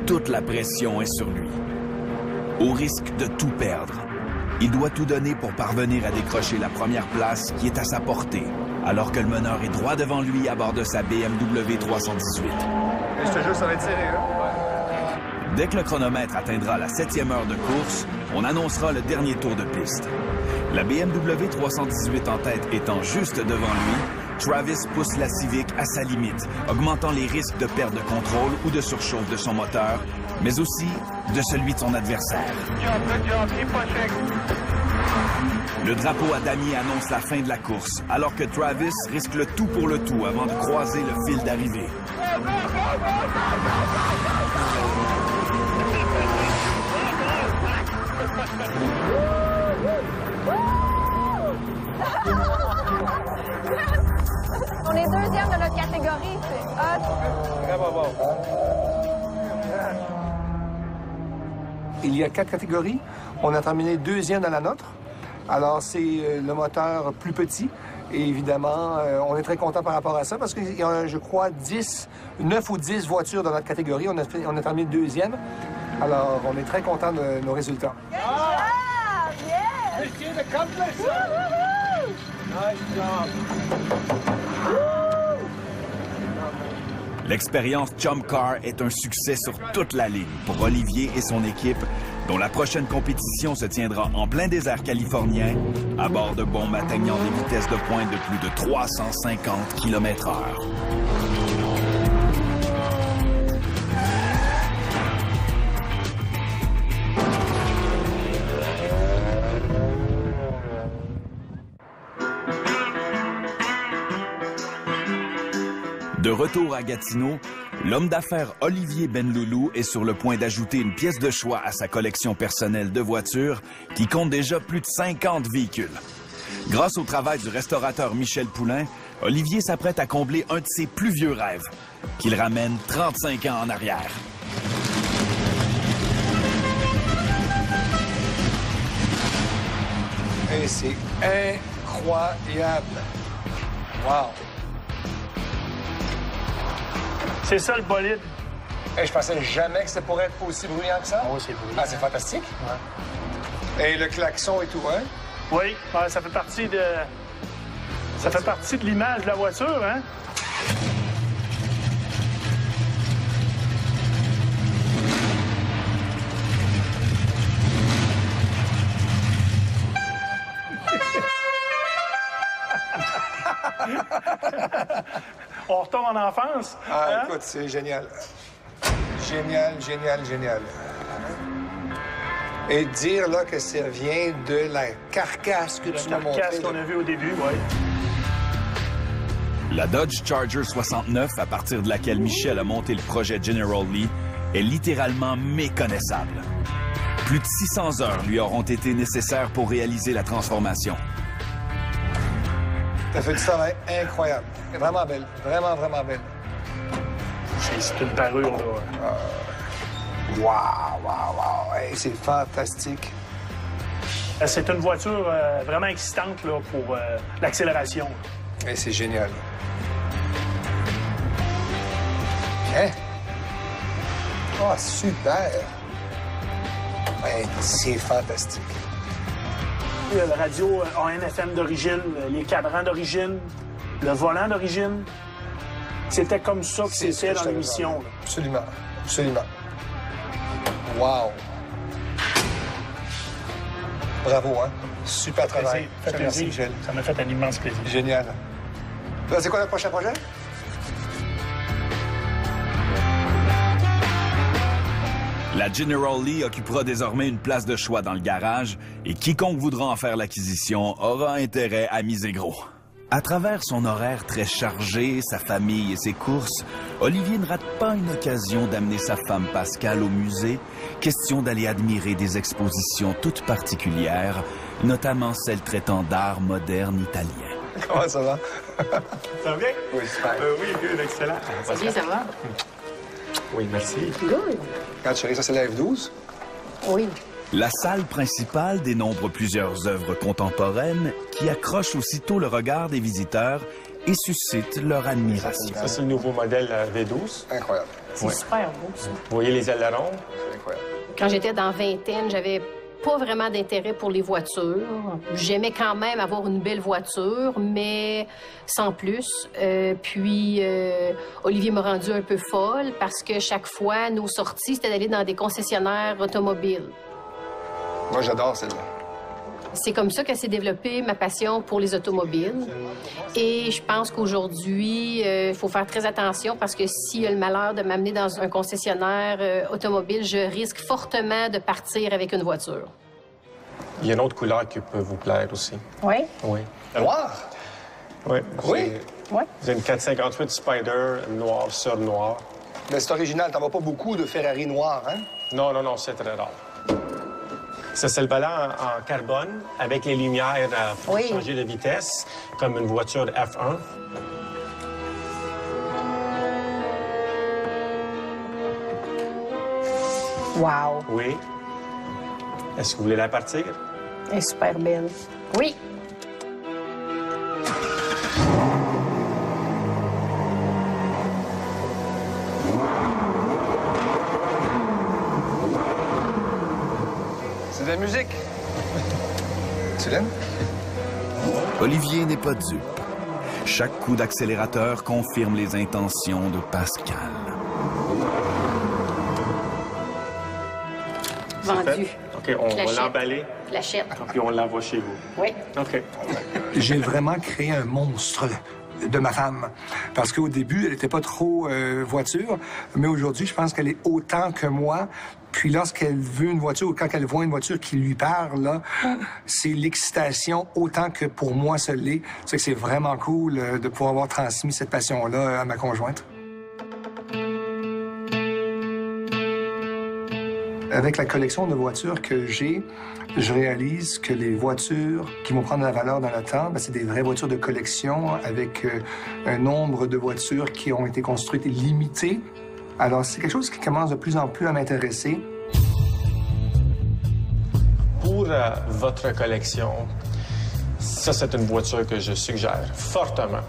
toute la pression est sur lui. Au risque de tout perdre, il doit tout donner pour parvenir à décrocher la première place qui est à sa portée, alors que le meneur est droit devant lui à bord de sa BMW 318. Je te jure, ça va être serré, hein? Dès que le chronomètre atteindra la 7e heure de course, on annoncera le dernier tour de piste. La BMW 318 en tête étant juste devant lui, Travis pousse la Civic à sa limite, augmentant les risques de perte de contrôle ou de surchauffe de son moteur, mais aussi de celui de son adversaire. Good job. Keep pushing. Le drapeau à damier annonce la fin de la course, alors que Travis risque le tout pour le tout avant de croiser le fil d'arrivée. On est deuxième de notre catégorie, c'est hot. Vraiment bon. Il y a 4 catégories. On a terminé deuxième dans la nôtre. Alors, c'est le moteur plus petit. Et évidemment, on est très content par rapport à ça parce qu'il y a, je crois, 9 ou 10 voitures dans notre catégorie. On a terminé deuxième. Alors, on est très content de nos résultats. Yes! L'expérience Chump Car est un succès sur toute la ligne pour Olivier et son équipe, dont la prochaine compétition se tiendra en plein désert californien, à bord de bombes atteignant des vitesses de pointe de plus de 350 km/h. De retour à Gatineau, l'homme d'affaires Olivier Benloulou est sur le point d'ajouter une pièce de choix à sa collection personnelle de voitures qui compte déjà plus de 50 véhicules. Grâce au travail du restaurateur Michel Poulain, Olivier s'apprête à combler un de ses plus vieux rêves, qu'il ramène 35 ans en arrière. Et c'est incroyable. Wow! C'est ça le bolide. Hey, je pensais jamais que ça pourrait être aussi bruyant que ça. Oui, c'est bruyant. Ah, c'est fantastique. Ouais. Et le klaxon et tout, hein? Oui, ça fait partie de... Ça fait partie de l'image de la voiture, hein? On retombe en enfance. Ah, hein? écoute, c'est génial. Génial, génial, génial. Et dire là que ça vient de la carcasse que tu m'as montrée. La carcasse qu'on a vue au début, oui. La Dodge Charger 69, à partir de laquelle Michel a monté le projet General Lee, est littéralement méconnaissable. Plus de 600 heures lui auront été nécessaires pour réaliser la transformation. T'as fait du travail incroyable. Vraiment belle. Vraiment, vraiment belle. C'est une parure, là. Wow, wow, wow. Hey, c'est fantastique. C'est une voiture vraiment excitante là, pour l'accélération. Hey, c'est génial. Hein? Oh, super! Hey, c'est fantastique. Le radio AM/FM d'origine, les cadrans d'origine, le volant d'origine. C'était comme ça que c'était dans l'émission. Absolument. Absolument. Wow! Bravo, hein? Super travail. Merci, Michel. Ça m'a fait un immense plaisir. Génial. Là, c'est quoi le prochain projet? La General Lee occupera désormais une place de choix dans le garage et quiconque voudra en faire l'acquisition aura intérêt à miser gros. À travers son horaire très chargé, sa famille et ses courses, Olivier ne rate pas une occasion d'amener sa femme Pascale au musée, question d'aller admirer des expositions toutes particulières, notamment celles traitant d'art moderne italien. Comment ça va? Ça va bien? Oui, super. Oui, good, excellent. Salut, ça va? Oui, merci. Good. Quand chérie, ça c'est la F12? Oui. La salle principale dénombre plusieurs œuvres contemporaines qui accrochent aussitôt le regard des visiteurs et suscitent leur admiration. Ça, c'est le nouveau modèle V12. Incroyable. C'est super beau, ça. Vous voyez les ailerons? C'est incroyable. Quand j'étais dans vingtaine, j'avais pas vraiment d'intérêt pour les voitures. J'aimais quand même avoir une belle voiture, mais sans plus. Puis, Olivier m'a rendu un peu folle parce que chaque fois, nos sorties, c'était d'aller dans des concessionnaires automobiles. Moi, j'adore celle-là. C'est comme ça que s'est développée ma passion pour les automobiles. Et je pense qu'aujourd'hui, il faut faire très attention parce que s'il y a le malheur de m'amener dans un concessionnaire automobile, je risque fortement de partir avec une voiture. Il y a une autre couleur qui peut vous plaire aussi. Oui? Oui. Noir? Oui. Oui? Oui. Vous avez une 458 Spider noir sur noir. Mais c'est original. T'en vois pas beaucoup de Ferrari noir, hein? Non, non, non, c'est très rare. Ça, c'est le volant en carbone avec les lumières pour changer de vitesse, comme une voiture F1. Wow! Oui. Est-ce que vous voulez la partir? Elle est super belle. Oui! C'est de la musique. Tu l'aimes? Olivier n'est pas dupe. Chaque coup d'accélérateur confirme les intentions de Pascal. Vendu. OK, on va l'emballer. Flashette. Puis on l'envoie chez vous. Oui. OK. J'ai vraiment créé un monstre de ma femme. Parce qu'au début, elle n'était pas trop voiture, mais aujourd'hui, je pense qu'elle est autant que moi. Puis lorsqu'elle veut une voiture ou quand elle voit une voiture qui lui parle, là, c'est l'excitation autant que pour moi ce l'est. C'est que c'est vraiment cool de pouvoir avoir transmis cette passion-là à ma conjointe. Avec la collection de voitures que j'ai, je réalise que les voitures qui vont prendre la valeur dans le temps, c'est des vraies voitures de collection avec un nombre de voitures qui ont été construites limité. Alors, c'est quelque chose qui commence de plus en plus à m'intéresser. Pour votre collection, ça, c'est une voiture que je suggère fortement.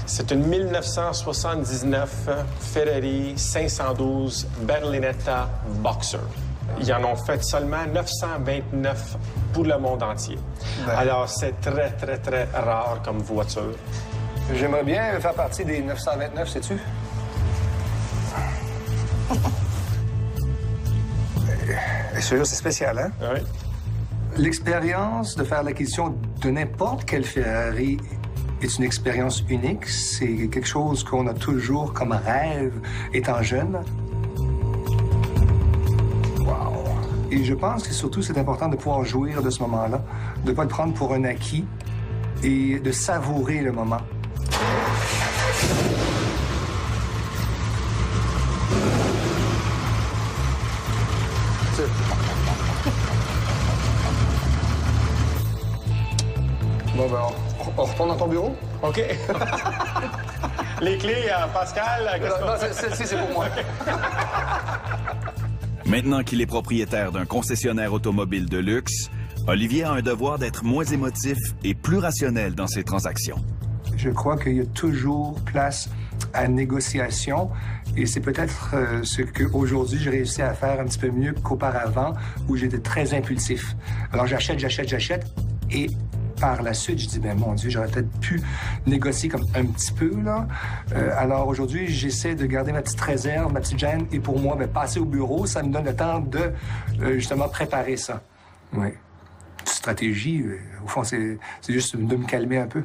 C'est une 1979 Ferrari 512 Berlinetta Boxer. Ils en ont fait seulement 929 pour le monde entier. Alors, c'est très, très, très rare comme voiture. J'aimerais bien faire partie des 929, sais-tu? Celui-là, c'est spécial, hein? Oui. L'expérience de faire l'acquisition de n'importe quelle Ferrari est une expérience unique. C'est quelque chose qu'on a toujours comme rêve étant jeune. Wow! Et je pense que surtout, c'est important de pouvoir jouir de ce moment-là, de ne pas le prendre pour un acquis et de savourer le moment. Bon, ben, on retourne dans ton bureau? OK. Les clés à Pascal? Non, celle-ci, c'est pour moi. Maintenant qu'il est propriétaire d'un concessionnaire automobile de luxe, Olivier a un devoir d'être moins émotif et plus rationnel dans ses transactions. Je crois qu'il y a toujours place à négociation et c'est peut-être ce qu'aujourd'hui j'ai réussi à faire un petit peu mieux qu'auparavant où j'étais très impulsif. Alors j'achète et par la suite, je dis, ben mon Dieu, j'aurais peut-être pu négocier comme un petit peu, là. Alors aujourd'hui, j'essaie de garder ma petite réserve, ma petite gêne, et pour moi, ben, passer au bureau, ça me donne le temps de, justement, préparer ça. Oui. Stratégie, au fond, c'est juste de me calmer un peu.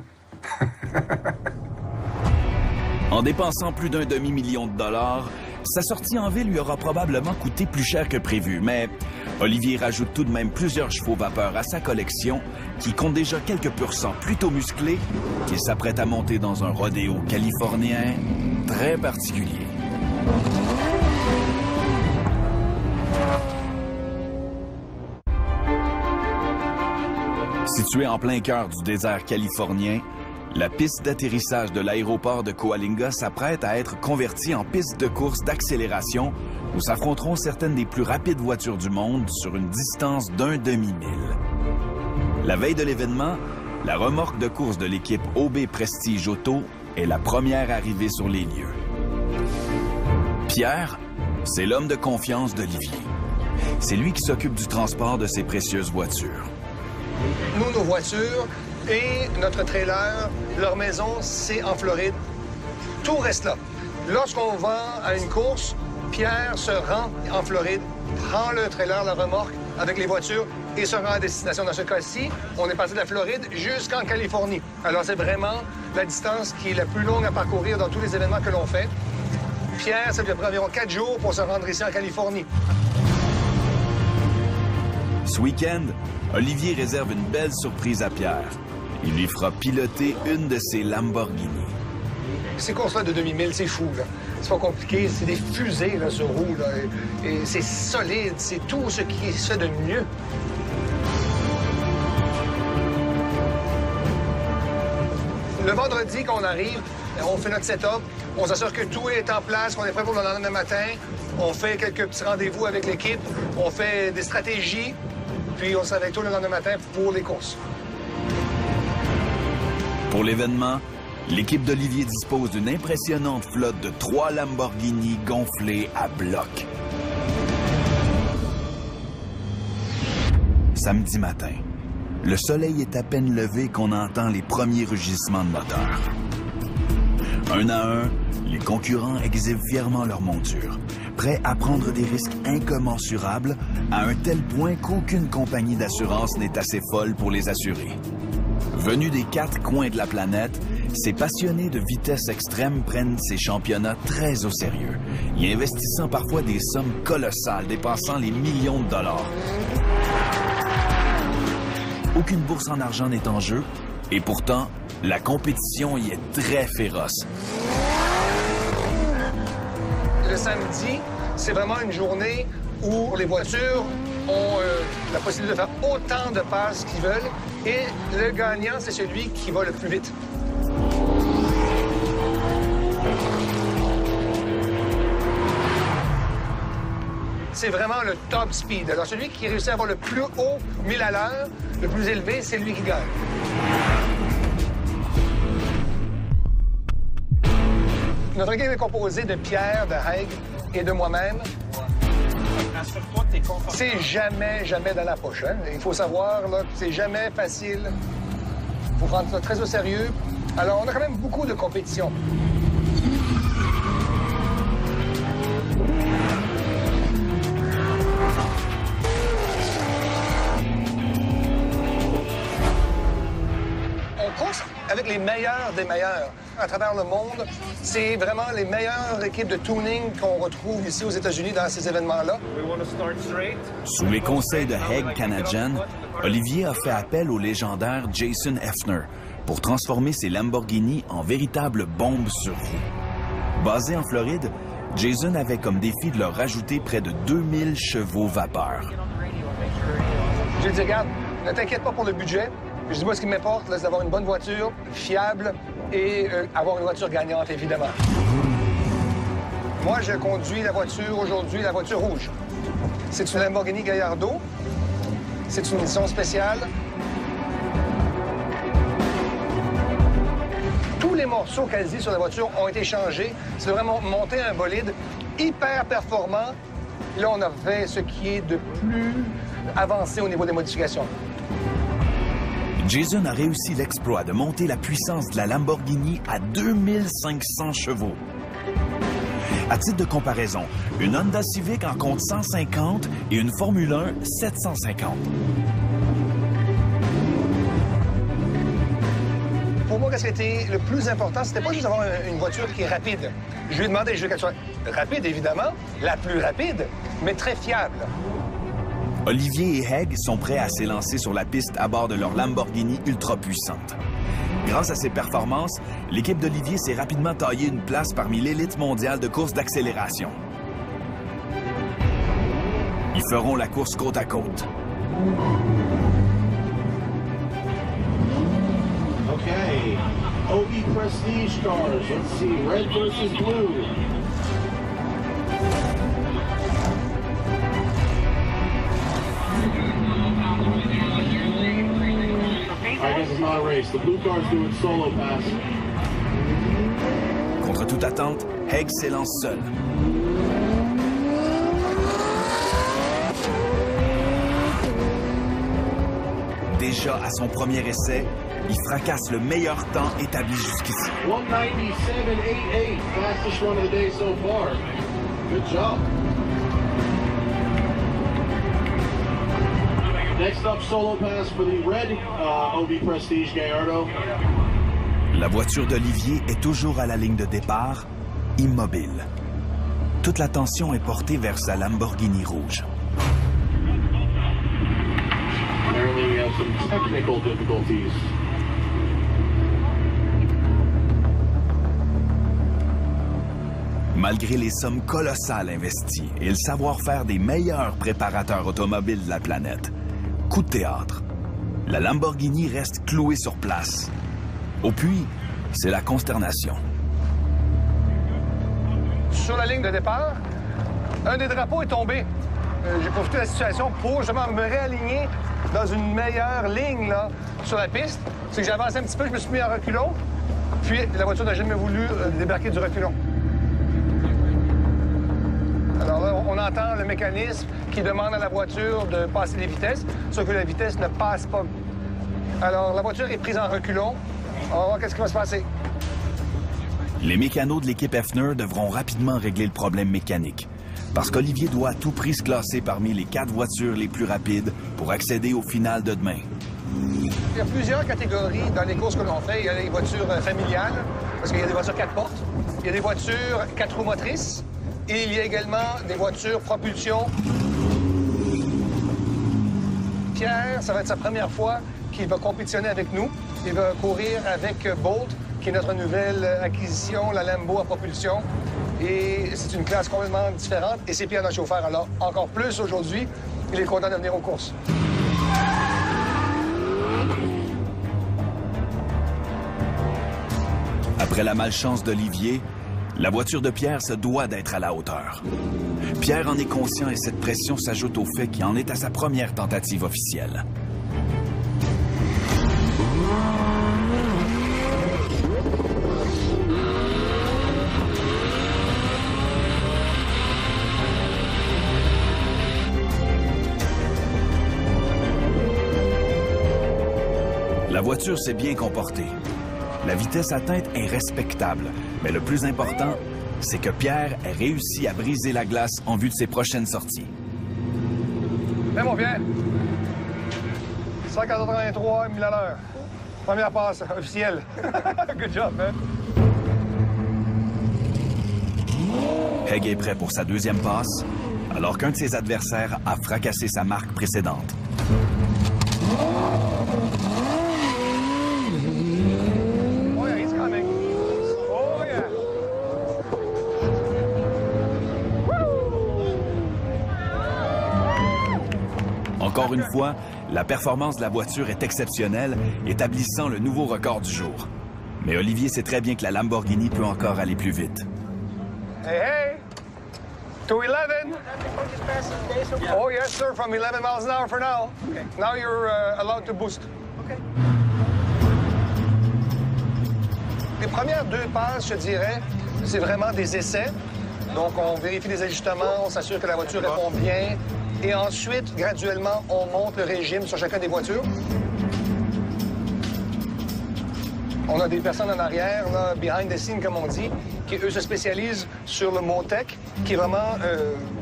En dépensant plus d'un demi-million de dollars, sa sortie en ville lui aura probablement coûté plus cher que prévu, mais Olivier rajoute tout de même plusieurs chevaux vapeur à sa collection qui compte déjà quelques pur-sang plutôt musclés qu'il s'apprête à monter dans un rodéo californien très particulier. Située en plein cœur du désert californien, la piste d'atterrissage de l'aéroport de Coalinga s'apprête à être convertie en piste de course d'accélération où s'affronteront certaines des plus rapides voitures du monde sur une distance d'un demi-mille. La veille de l'événement, la remorque de course de l'équipe OB Prestige Auto est la première arrivée sur les lieux. Pierre, c'est l'homme de confiance d'Olivier. C'est lui qui s'occupe du transport de ses précieuses voitures. Nous, nos voitures et notre trailer, leur maison, c'est en Floride. Tout reste là. Lorsqu'on va à une course, Pierre se rend en Floride, prend le trailer, la remorque, avec les voitures et se rend à destination. Dans ce cas-ci, on est passé de la Floride jusqu'en Californie. Alors, c'est vraiment la distance qui est la plus longue à parcourir dans tous les événements que l'on fait. Pierre, ça lui a pris environ 4 jours pour se rendre ici en Californie. Ce week-end, Olivier réserve une belle surprise à Pierre. Il lui fera piloter une de ses Lamborghini. Ces courses-là de demi-mille, c'est fou, là. C'est pas compliqué, c'est des fusées, là, sur roue, là. Et c'est solide, c'est tout ce qui se fait de mieux. Le vendredi, quand on arrive, on fait notre setup, on s'assure que tout est en place, qu'on est prêt pour le lendemain matin. On fait quelques petits rendez-vous avec l'équipe, on fait des stratégies, puis on se réveille tôt le lendemain matin pour les courses. Pour l'événement, l'équipe d'Olivier dispose d'une impressionnante flotte de 3 Lamborghini gonflés à bloc. Samedi matin, le soleil est à peine levé qu'on entend les premiers rugissements de moteur. Un à un, les concurrents exhibent fièrement leur monture, prêts à prendre des risques incommensurables à un tel point qu'aucune compagnie d'assurance n'est assez folle pour les assurer. Venus des 4 coins de la planète, ces passionnés de vitesse extrême prennent ces championnats très au sérieux, y investissant parfois des sommes colossales dépassant les millions de dollars. Aucune bourse en argent n'est en jeu, et pourtant, la compétition y est très féroce. Le samedi, c'est vraiment une journée où les voitures ont la possibilité de faire autant de passes qu'ils veulent. Et le gagnant, c'est celui qui va le plus vite. C'est vraiment le top speed. Alors, celui qui réussit à avoir le plus haut 1000 à l'heure, le plus élevé, c'est lui qui gagne. Notre équipe est composée de Pierre, de Haig et de moi-même. Assure-toi que t'es confortable. C'est jamais dans la poche. Hein? Il faut savoir là, que c'est jamais facile. Il faut prendre ça très au sérieux. Alors, on a quand même beaucoup de compétition. On course avec les meilleurs des meilleurs à travers le monde. C'est vraiment les meilleures équipes de tuning qu'on retrouve ici aux États-Unis dans ces événements-là. Sous les conseils de Haig Kanajan, Olivier a fait appel au légendaire Jason Effner pour transformer ses Lamborghini en véritables bombes sur roues. Basé en Floride, Jason avait comme défi de leur rajouter près de 2000 chevaux vapeur. J'ai dit, regarde, ne t'inquiète pas pour le budget. Je dis, moi, ce qui m'importe, c'est d'avoir une bonne voiture, fiable, et avoir une voiture gagnante, évidemment. Moi, je conduis la voiture aujourd'hui, la voiture rouge. C'est une Lamborghini Gallardo. C'est une édition spéciale. Tous les morceaux quasi sur la voiture ont été changés. C'est vraiment monter un bolide hyper performant. Là, on a fait ce qui est de plus avancé au niveau des modifications. Jason a réussi l'exploit de monter la puissance de la Lamborghini à 2500 chevaux. À titre de comparaison, une Honda Civic en compte 150 et une Formule 1 750. Pour moi, ce qui était le plus important, c'était pas juste d'avoir une voiture qui est rapide. Je lui ai demandé, je veux qu'elle soit rapide, évidemment, la plus rapide, mais très fiable. Olivier et Haig sont prêts à s'élancer sur la piste à bord de leur Lamborghini ultra puissante. Grâce à ses performances, l'équipe d'Olivier s'est rapidement taillé une place parmi l'élite mondiale de course d'accélération. Ils feront la course côte à côte. Okay, OB Prestige cars. Let's see, red versus blue. I guess it's not a race. The blue car's doing solo pass. Contre toute attente, Haig s'élance seul. Déjà à son premier essai, il fracasse le meilleur temps établi jusqu'ici. 197.88, fastest run of the day so far. Good job. Next up, solo pass for the red OB Prestige Gallardo. La voiture d'Olivier est toujours à la ligne de départ, immobile. Toute l'attention est portée vers sa Lamborghini rouge. Apparently we have some technical difficulties. Malgré les sommes colossales investies et le savoir-faire des meilleurs préparateurs automobiles de la planète, coup de théâtre. La Lamborghini reste clouée sur place. Au puits, c'est la consternation. Sur la ligne de départ, un des drapeaux est tombé. J'ai profité de la situation pour justement me réaligner dans une meilleure ligne là, sur la piste. C'est que j'ai avancé un petit peu, je me suis mis en reculon, puis la voiture n'a jamais voulu débarquer du reculon. Alors là, on entend le mécanisme qui demande à la voiture de passer les vitesses, sauf que la vitesse ne passe pas. Alors, la voiture est prise en reculon. On va voir qu'est-ce qui va se passer. Les mécanos de l'équipe Effner devront rapidement régler le problème mécanique, parce qu'Olivier doit à tout prix se classer parmi les 4 voitures les plus rapides pour accéder au final de demain. Il y a plusieurs catégories dans les courses que l'on fait. Il y a les voitures familiales, parce qu'il y a des voitures 4 portes. Il y a des voitures 4 roues motrices. Et il y a également des voitures propulsion. Pierre, ça va être sa première fois qu'il va compétitionner avec nous. Il va courir avec Bolt qui est notre nouvelle acquisition, la Lambo à propulsion. Et c'est une classe complètement différente. Et c'est Pierre, notre chauffeur. Alors, encore plus aujourd'hui, il est content de venir aux courses. Après la malchance d'Olivier, la voiture de Pierre se doit d'être à la hauteur. Pierre en est conscient et cette pression s'ajoute au fait qu'il en est à sa première tentative officielle. La voiture s'est bien comportée. La vitesse atteinte est respectable, mais le plus important, c'est que Pierre ait réussi à briser la glace en vue de ses prochaines sorties. Hey, mon Pierre! 183 000 à l'heure. Première passe officielle. Good job, man. Haig est prêt pour sa deuxième passe, alors qu'un de ses adversaires a fracassé sa marque précédente. Encore une fois, la performance de la voiture est exceptionnelle, établissant le nouveau record du jour. Mais Olivier sait très bien que la Lamborghini peut encore aller plus vite. Hey, hey! 211! Oh, yes, sir, from 11 miles an hour for now. Okay. Now you're allowed to boost. Okay. Les premières deux passes, je dirais, c'est vraiment des essais. Donc, on vérifie les ajustements, on s'assure que la voiture répond bien. Et ensuite, graduellement, on monte le régime sur chacune des voitures. On a des personnes en arrière, là, behind the scene, comme on dit, qui, eux, se spécialisent sur le Motec, qui est vraiment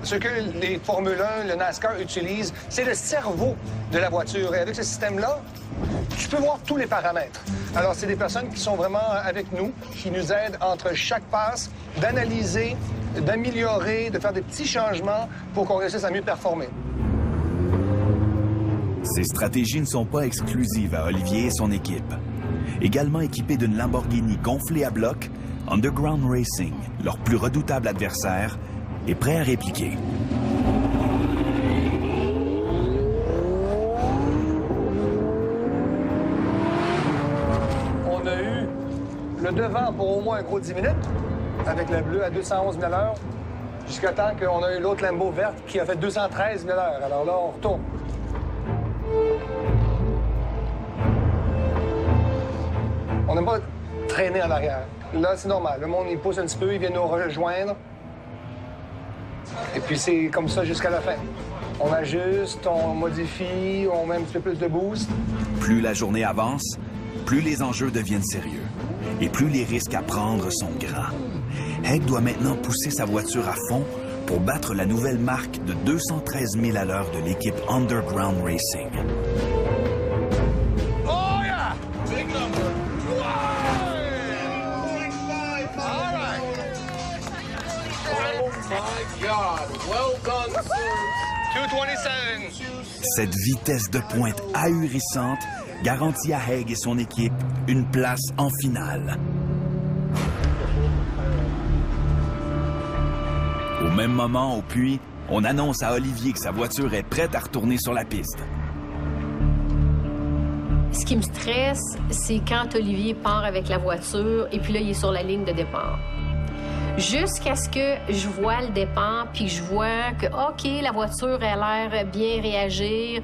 ce que les Formule 1, le NASCAR utilisent. C'est le cerveau de la voiture. Et avec ce système-là, tu peux voir tous les paramètres. Alors, c'est des personnes qui sont vraiment avec nous, qui nous aident entre chaque passe, d'analyser, d'améliorer, de faire des petits changements pour qu'on réussisse à mieux performer. Ces stratégies ne sont pas exclusives à Olivier et son équipe. Également équipés d'une Lamborghini gonflée à bloc, Underground Racing, leur plus redoutable adversaire, est prêt à répliquer. On a eu le devant pour au moins un gros 10 minutes, avec le bleu à 211 000 à l'heure, jusqu'à temps qu'on a eu l'autre Lambo verte qui a fait 213 000 à l'heure. Alors là, on retourne. On n'aime pas traîner en arrière. Là, c'est normal. Le monde, il pousse un petit peu, il vient nous rejoindre. Et puis, c'est comme ça jusqu'à la fin. On ajuste, on modifie, on met un petit peu plus de boost. Plus la journée avance, plus les enjeux deviennent sérieux. Et plus les risques à prendre sont grands. Haig doit maintenant pousser sa voiture à fond pour battre la nouvelle marque de 213 000 à l'heure de l'équipe Underground Racing. Oh yeah! Big number. All right. Oh my God! Well done, sir. 227. Cette vitesse de pointe ahurissante garantit à Haig et son équipe une place en finale. Au même moment, au puits, on annonce à Olivier que sa voiture est prête à retourner sur la piste. Ce qui me stresse, c'est quand Olivier part avec la voiture et puis là, il est sur la ligne de départ. Jusqu'à ce que je vois le départ puis je vois que, OK, la voiture a l'air bien réagir,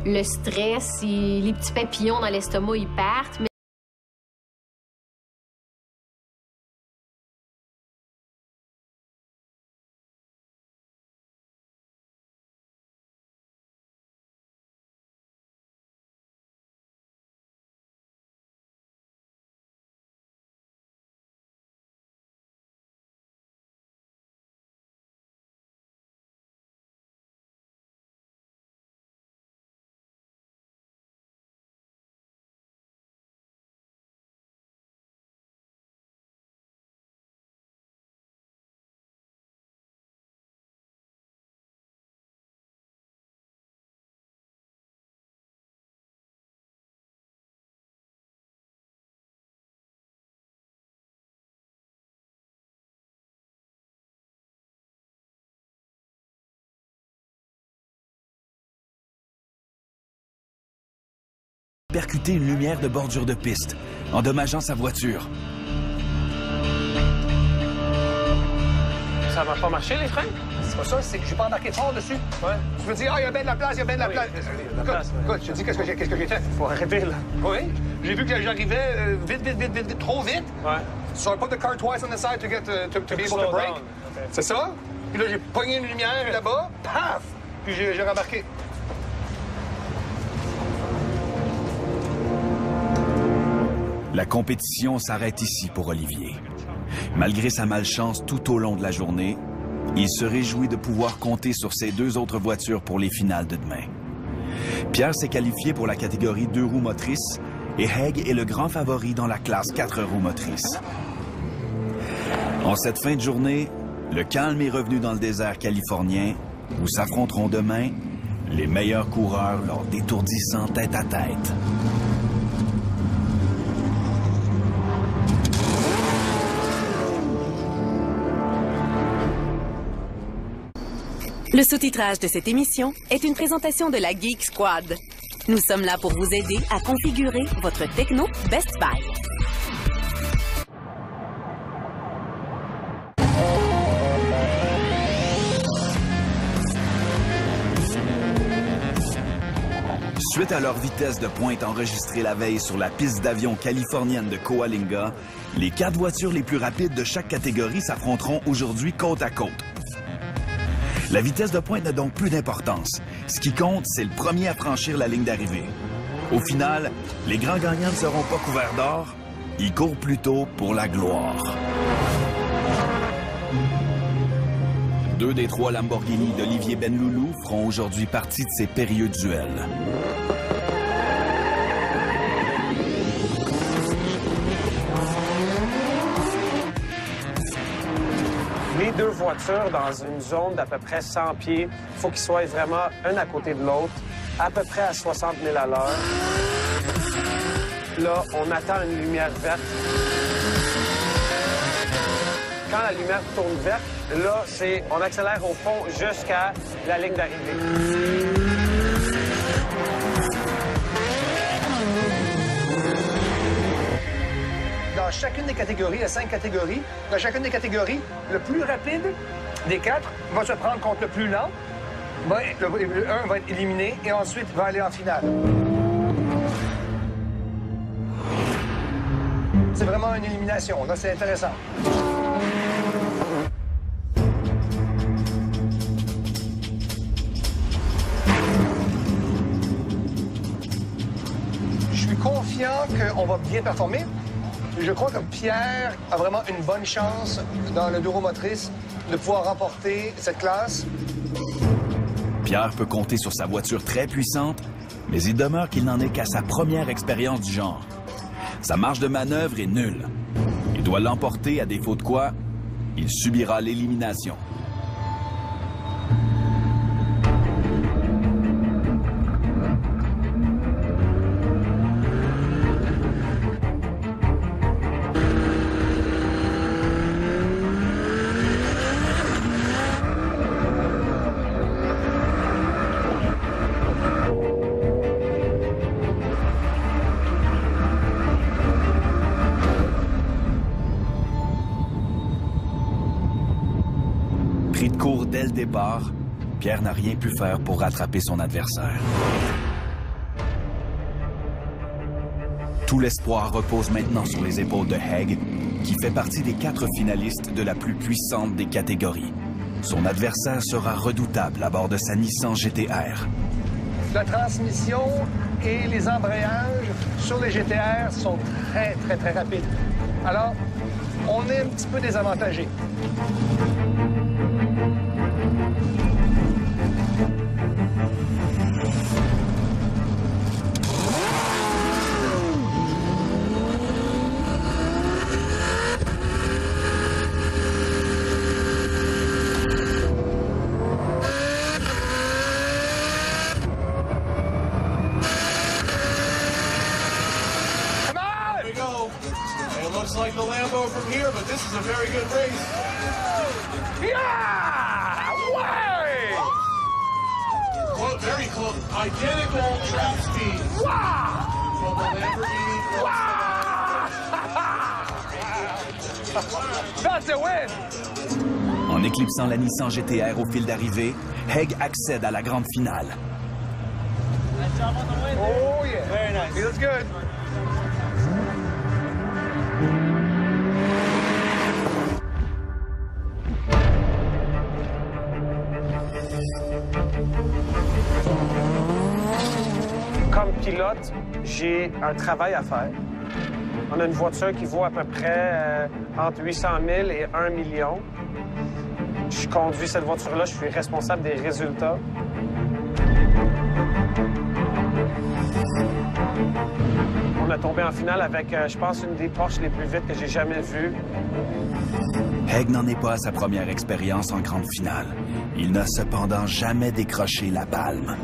le stress, les petits papillons dans l'estomac, ils partent. percuter une lumière de bordure de piste, endommageant sa voiture. Ça va pas marcher, les freins? C'est pas ça, c'est que j'ai pas embarqué fort dessus. Ouais. Tu me dis, il y a bien de la place, il y a bien de la place. Écoute, je te dis qu'est-ce que j'ai fait. Faut arrêter, là. Oui, j'ai vu que j'arrivais vite, trop vite. Ouais. So I put the car twice on the side to be able to brake. Okay. C'est ça. Puis là, j'ai pogné une lumière là-bas, paf! Puis j'ai rembarqué. La compétition s'arrête ici pour Olivier. Malgré sa malchance tout au long de la journée, il se réjouit de pouvoir compter sur ses 2 autres voitures pour les finales de demain. Pierre s'est qualifié pour la catégorie 2 roues motrices et Haig est le grand favori dans la classe 4 roues motrices. En cette fin de journée, le calme est revenu dans le désert californien où s'affronteront demain les meilleurs coureurs lors d'étourdissants tête-à-tête. Le sous-titrage de cette émission est une présentation de la Geek Squad. Nous sommes là pour vous aider à configurer votre techno Best Buy. Suite à leur vitesse de pointe enregistrée la veille sur la piste d'avion californienne de Coalinga, les 4 voitures les plus rapides de chaque catégorie s'affronteront aujourd'hui côte à côte. La vitesse de pointe n'a donc plus d'importance. Ce qui compte, c'est le premier à franchir la ligne d'arrivée. Au final, les grands gagnants ne seront pas couverts d'or, ils courent plutôt pour la gloire. 2 des 3 Lamborghini d'Olivier Benloulou feront aujourd'hui partie de ces périlleux duels. Les 2 voitures dans une zone d'à peu près 100 pieds, il faut qu'ils soient vraiment un à côté de l'autre, à peu près à 60 000 à l'heure. Là, on attend une lumière verte. Quand la lumière tourne verte, là, on accélère au fond jusqu'à la ligne d'arrivée. Dans chacune des catégories, il y a 5 catégories. Dans chacune des catégories, le plus rapide des 4 va se prendre contre le plus lent. Le 1 va être éliminé et ensuite va aller en finale. C'est vraiment une élimination. Là, c'est intéressant. Je suis confiant qu'on va bien performer. Je crois que Pierre a vraiment une bonne chance dans le 2 roues motrices de pouvoir remporter cette classe. Pierre peut compter sur sa voiture très puissante, mais il demeure qu'il n'en est qu'à sa première expérience du genre. Sa marge de manœuvre est nulle. Il doit l'emporter, à défaut de quoi, il subira l'élimination. Pris de court dès le départ, Pierre n'a rien pu faire pour rattraper son adversaire. Tout l'espoir repose maintenant sur les épaules de Haig, qui fait partie des 4 finalistes de la plus puissante des catégories. Son adversaire sera redoutable à bord de sa Nissan GT-R. La transmission et les embrayages sur les GT-R sont très rapides. Alors, on est un petit peu désavantagé. Like the Lambo from here, but this is a very good race. Yeah! Way! Very close. Identical track speed. Wow! That's a win! En éclipsant la Nissan GT-R au fil d'arrivée, Haig accède à la grande finale. Oh yeah, very nice. He looks good. Comme pilote, j'ai un travail à faire. On a une voiture qui vaut à peu près entre 800 000 et 1 million. Je conduis cette voiture-là, je suis responsable des résultats. On a tombé en finale avec, je pense, une des Porsche les plus vite que j'ai jamais vues. Haig n'en est pas à sa première expérience en grande finale. Il n'a cependant jamais décroché la palme.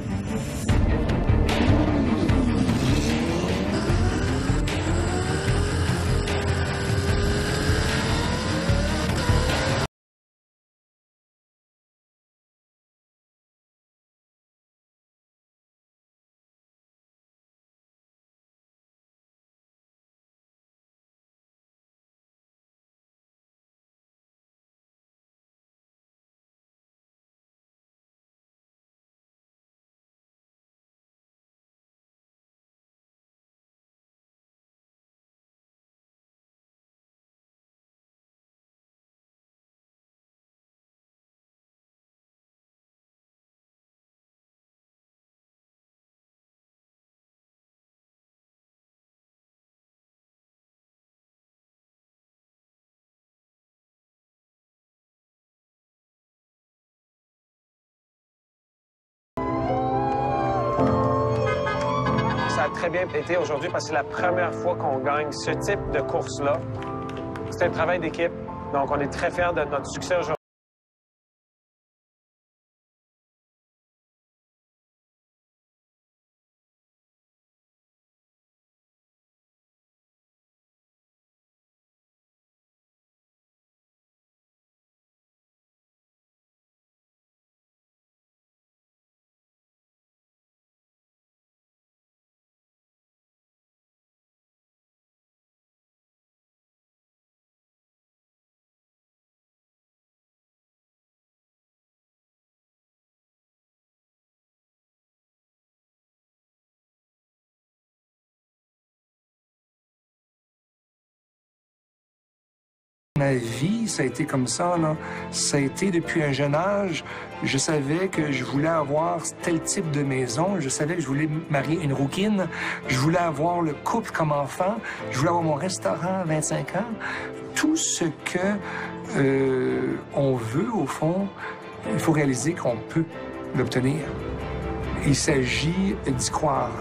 Ça a très bien été aujourd'hui parce que c'est la première fois qu'on gagne ce type de course-là. C'est un travail d'équipe, donc on est très fiers de notre succès aujourd'hui. Ma vie, ça a été comme ça, là. Ça a été depuis un jeune âge. Je savais que je voulais avoir tel type de maison. Je savais que je voulais marier une rouquine. Je voulais avoir le couple comme enfant. Je voulais avoir mon restaurant à 25 ans. Tout ce que on veut, au fond, il faut réaliser qu'on peut l'obtenir. Il s'agit d'y croire.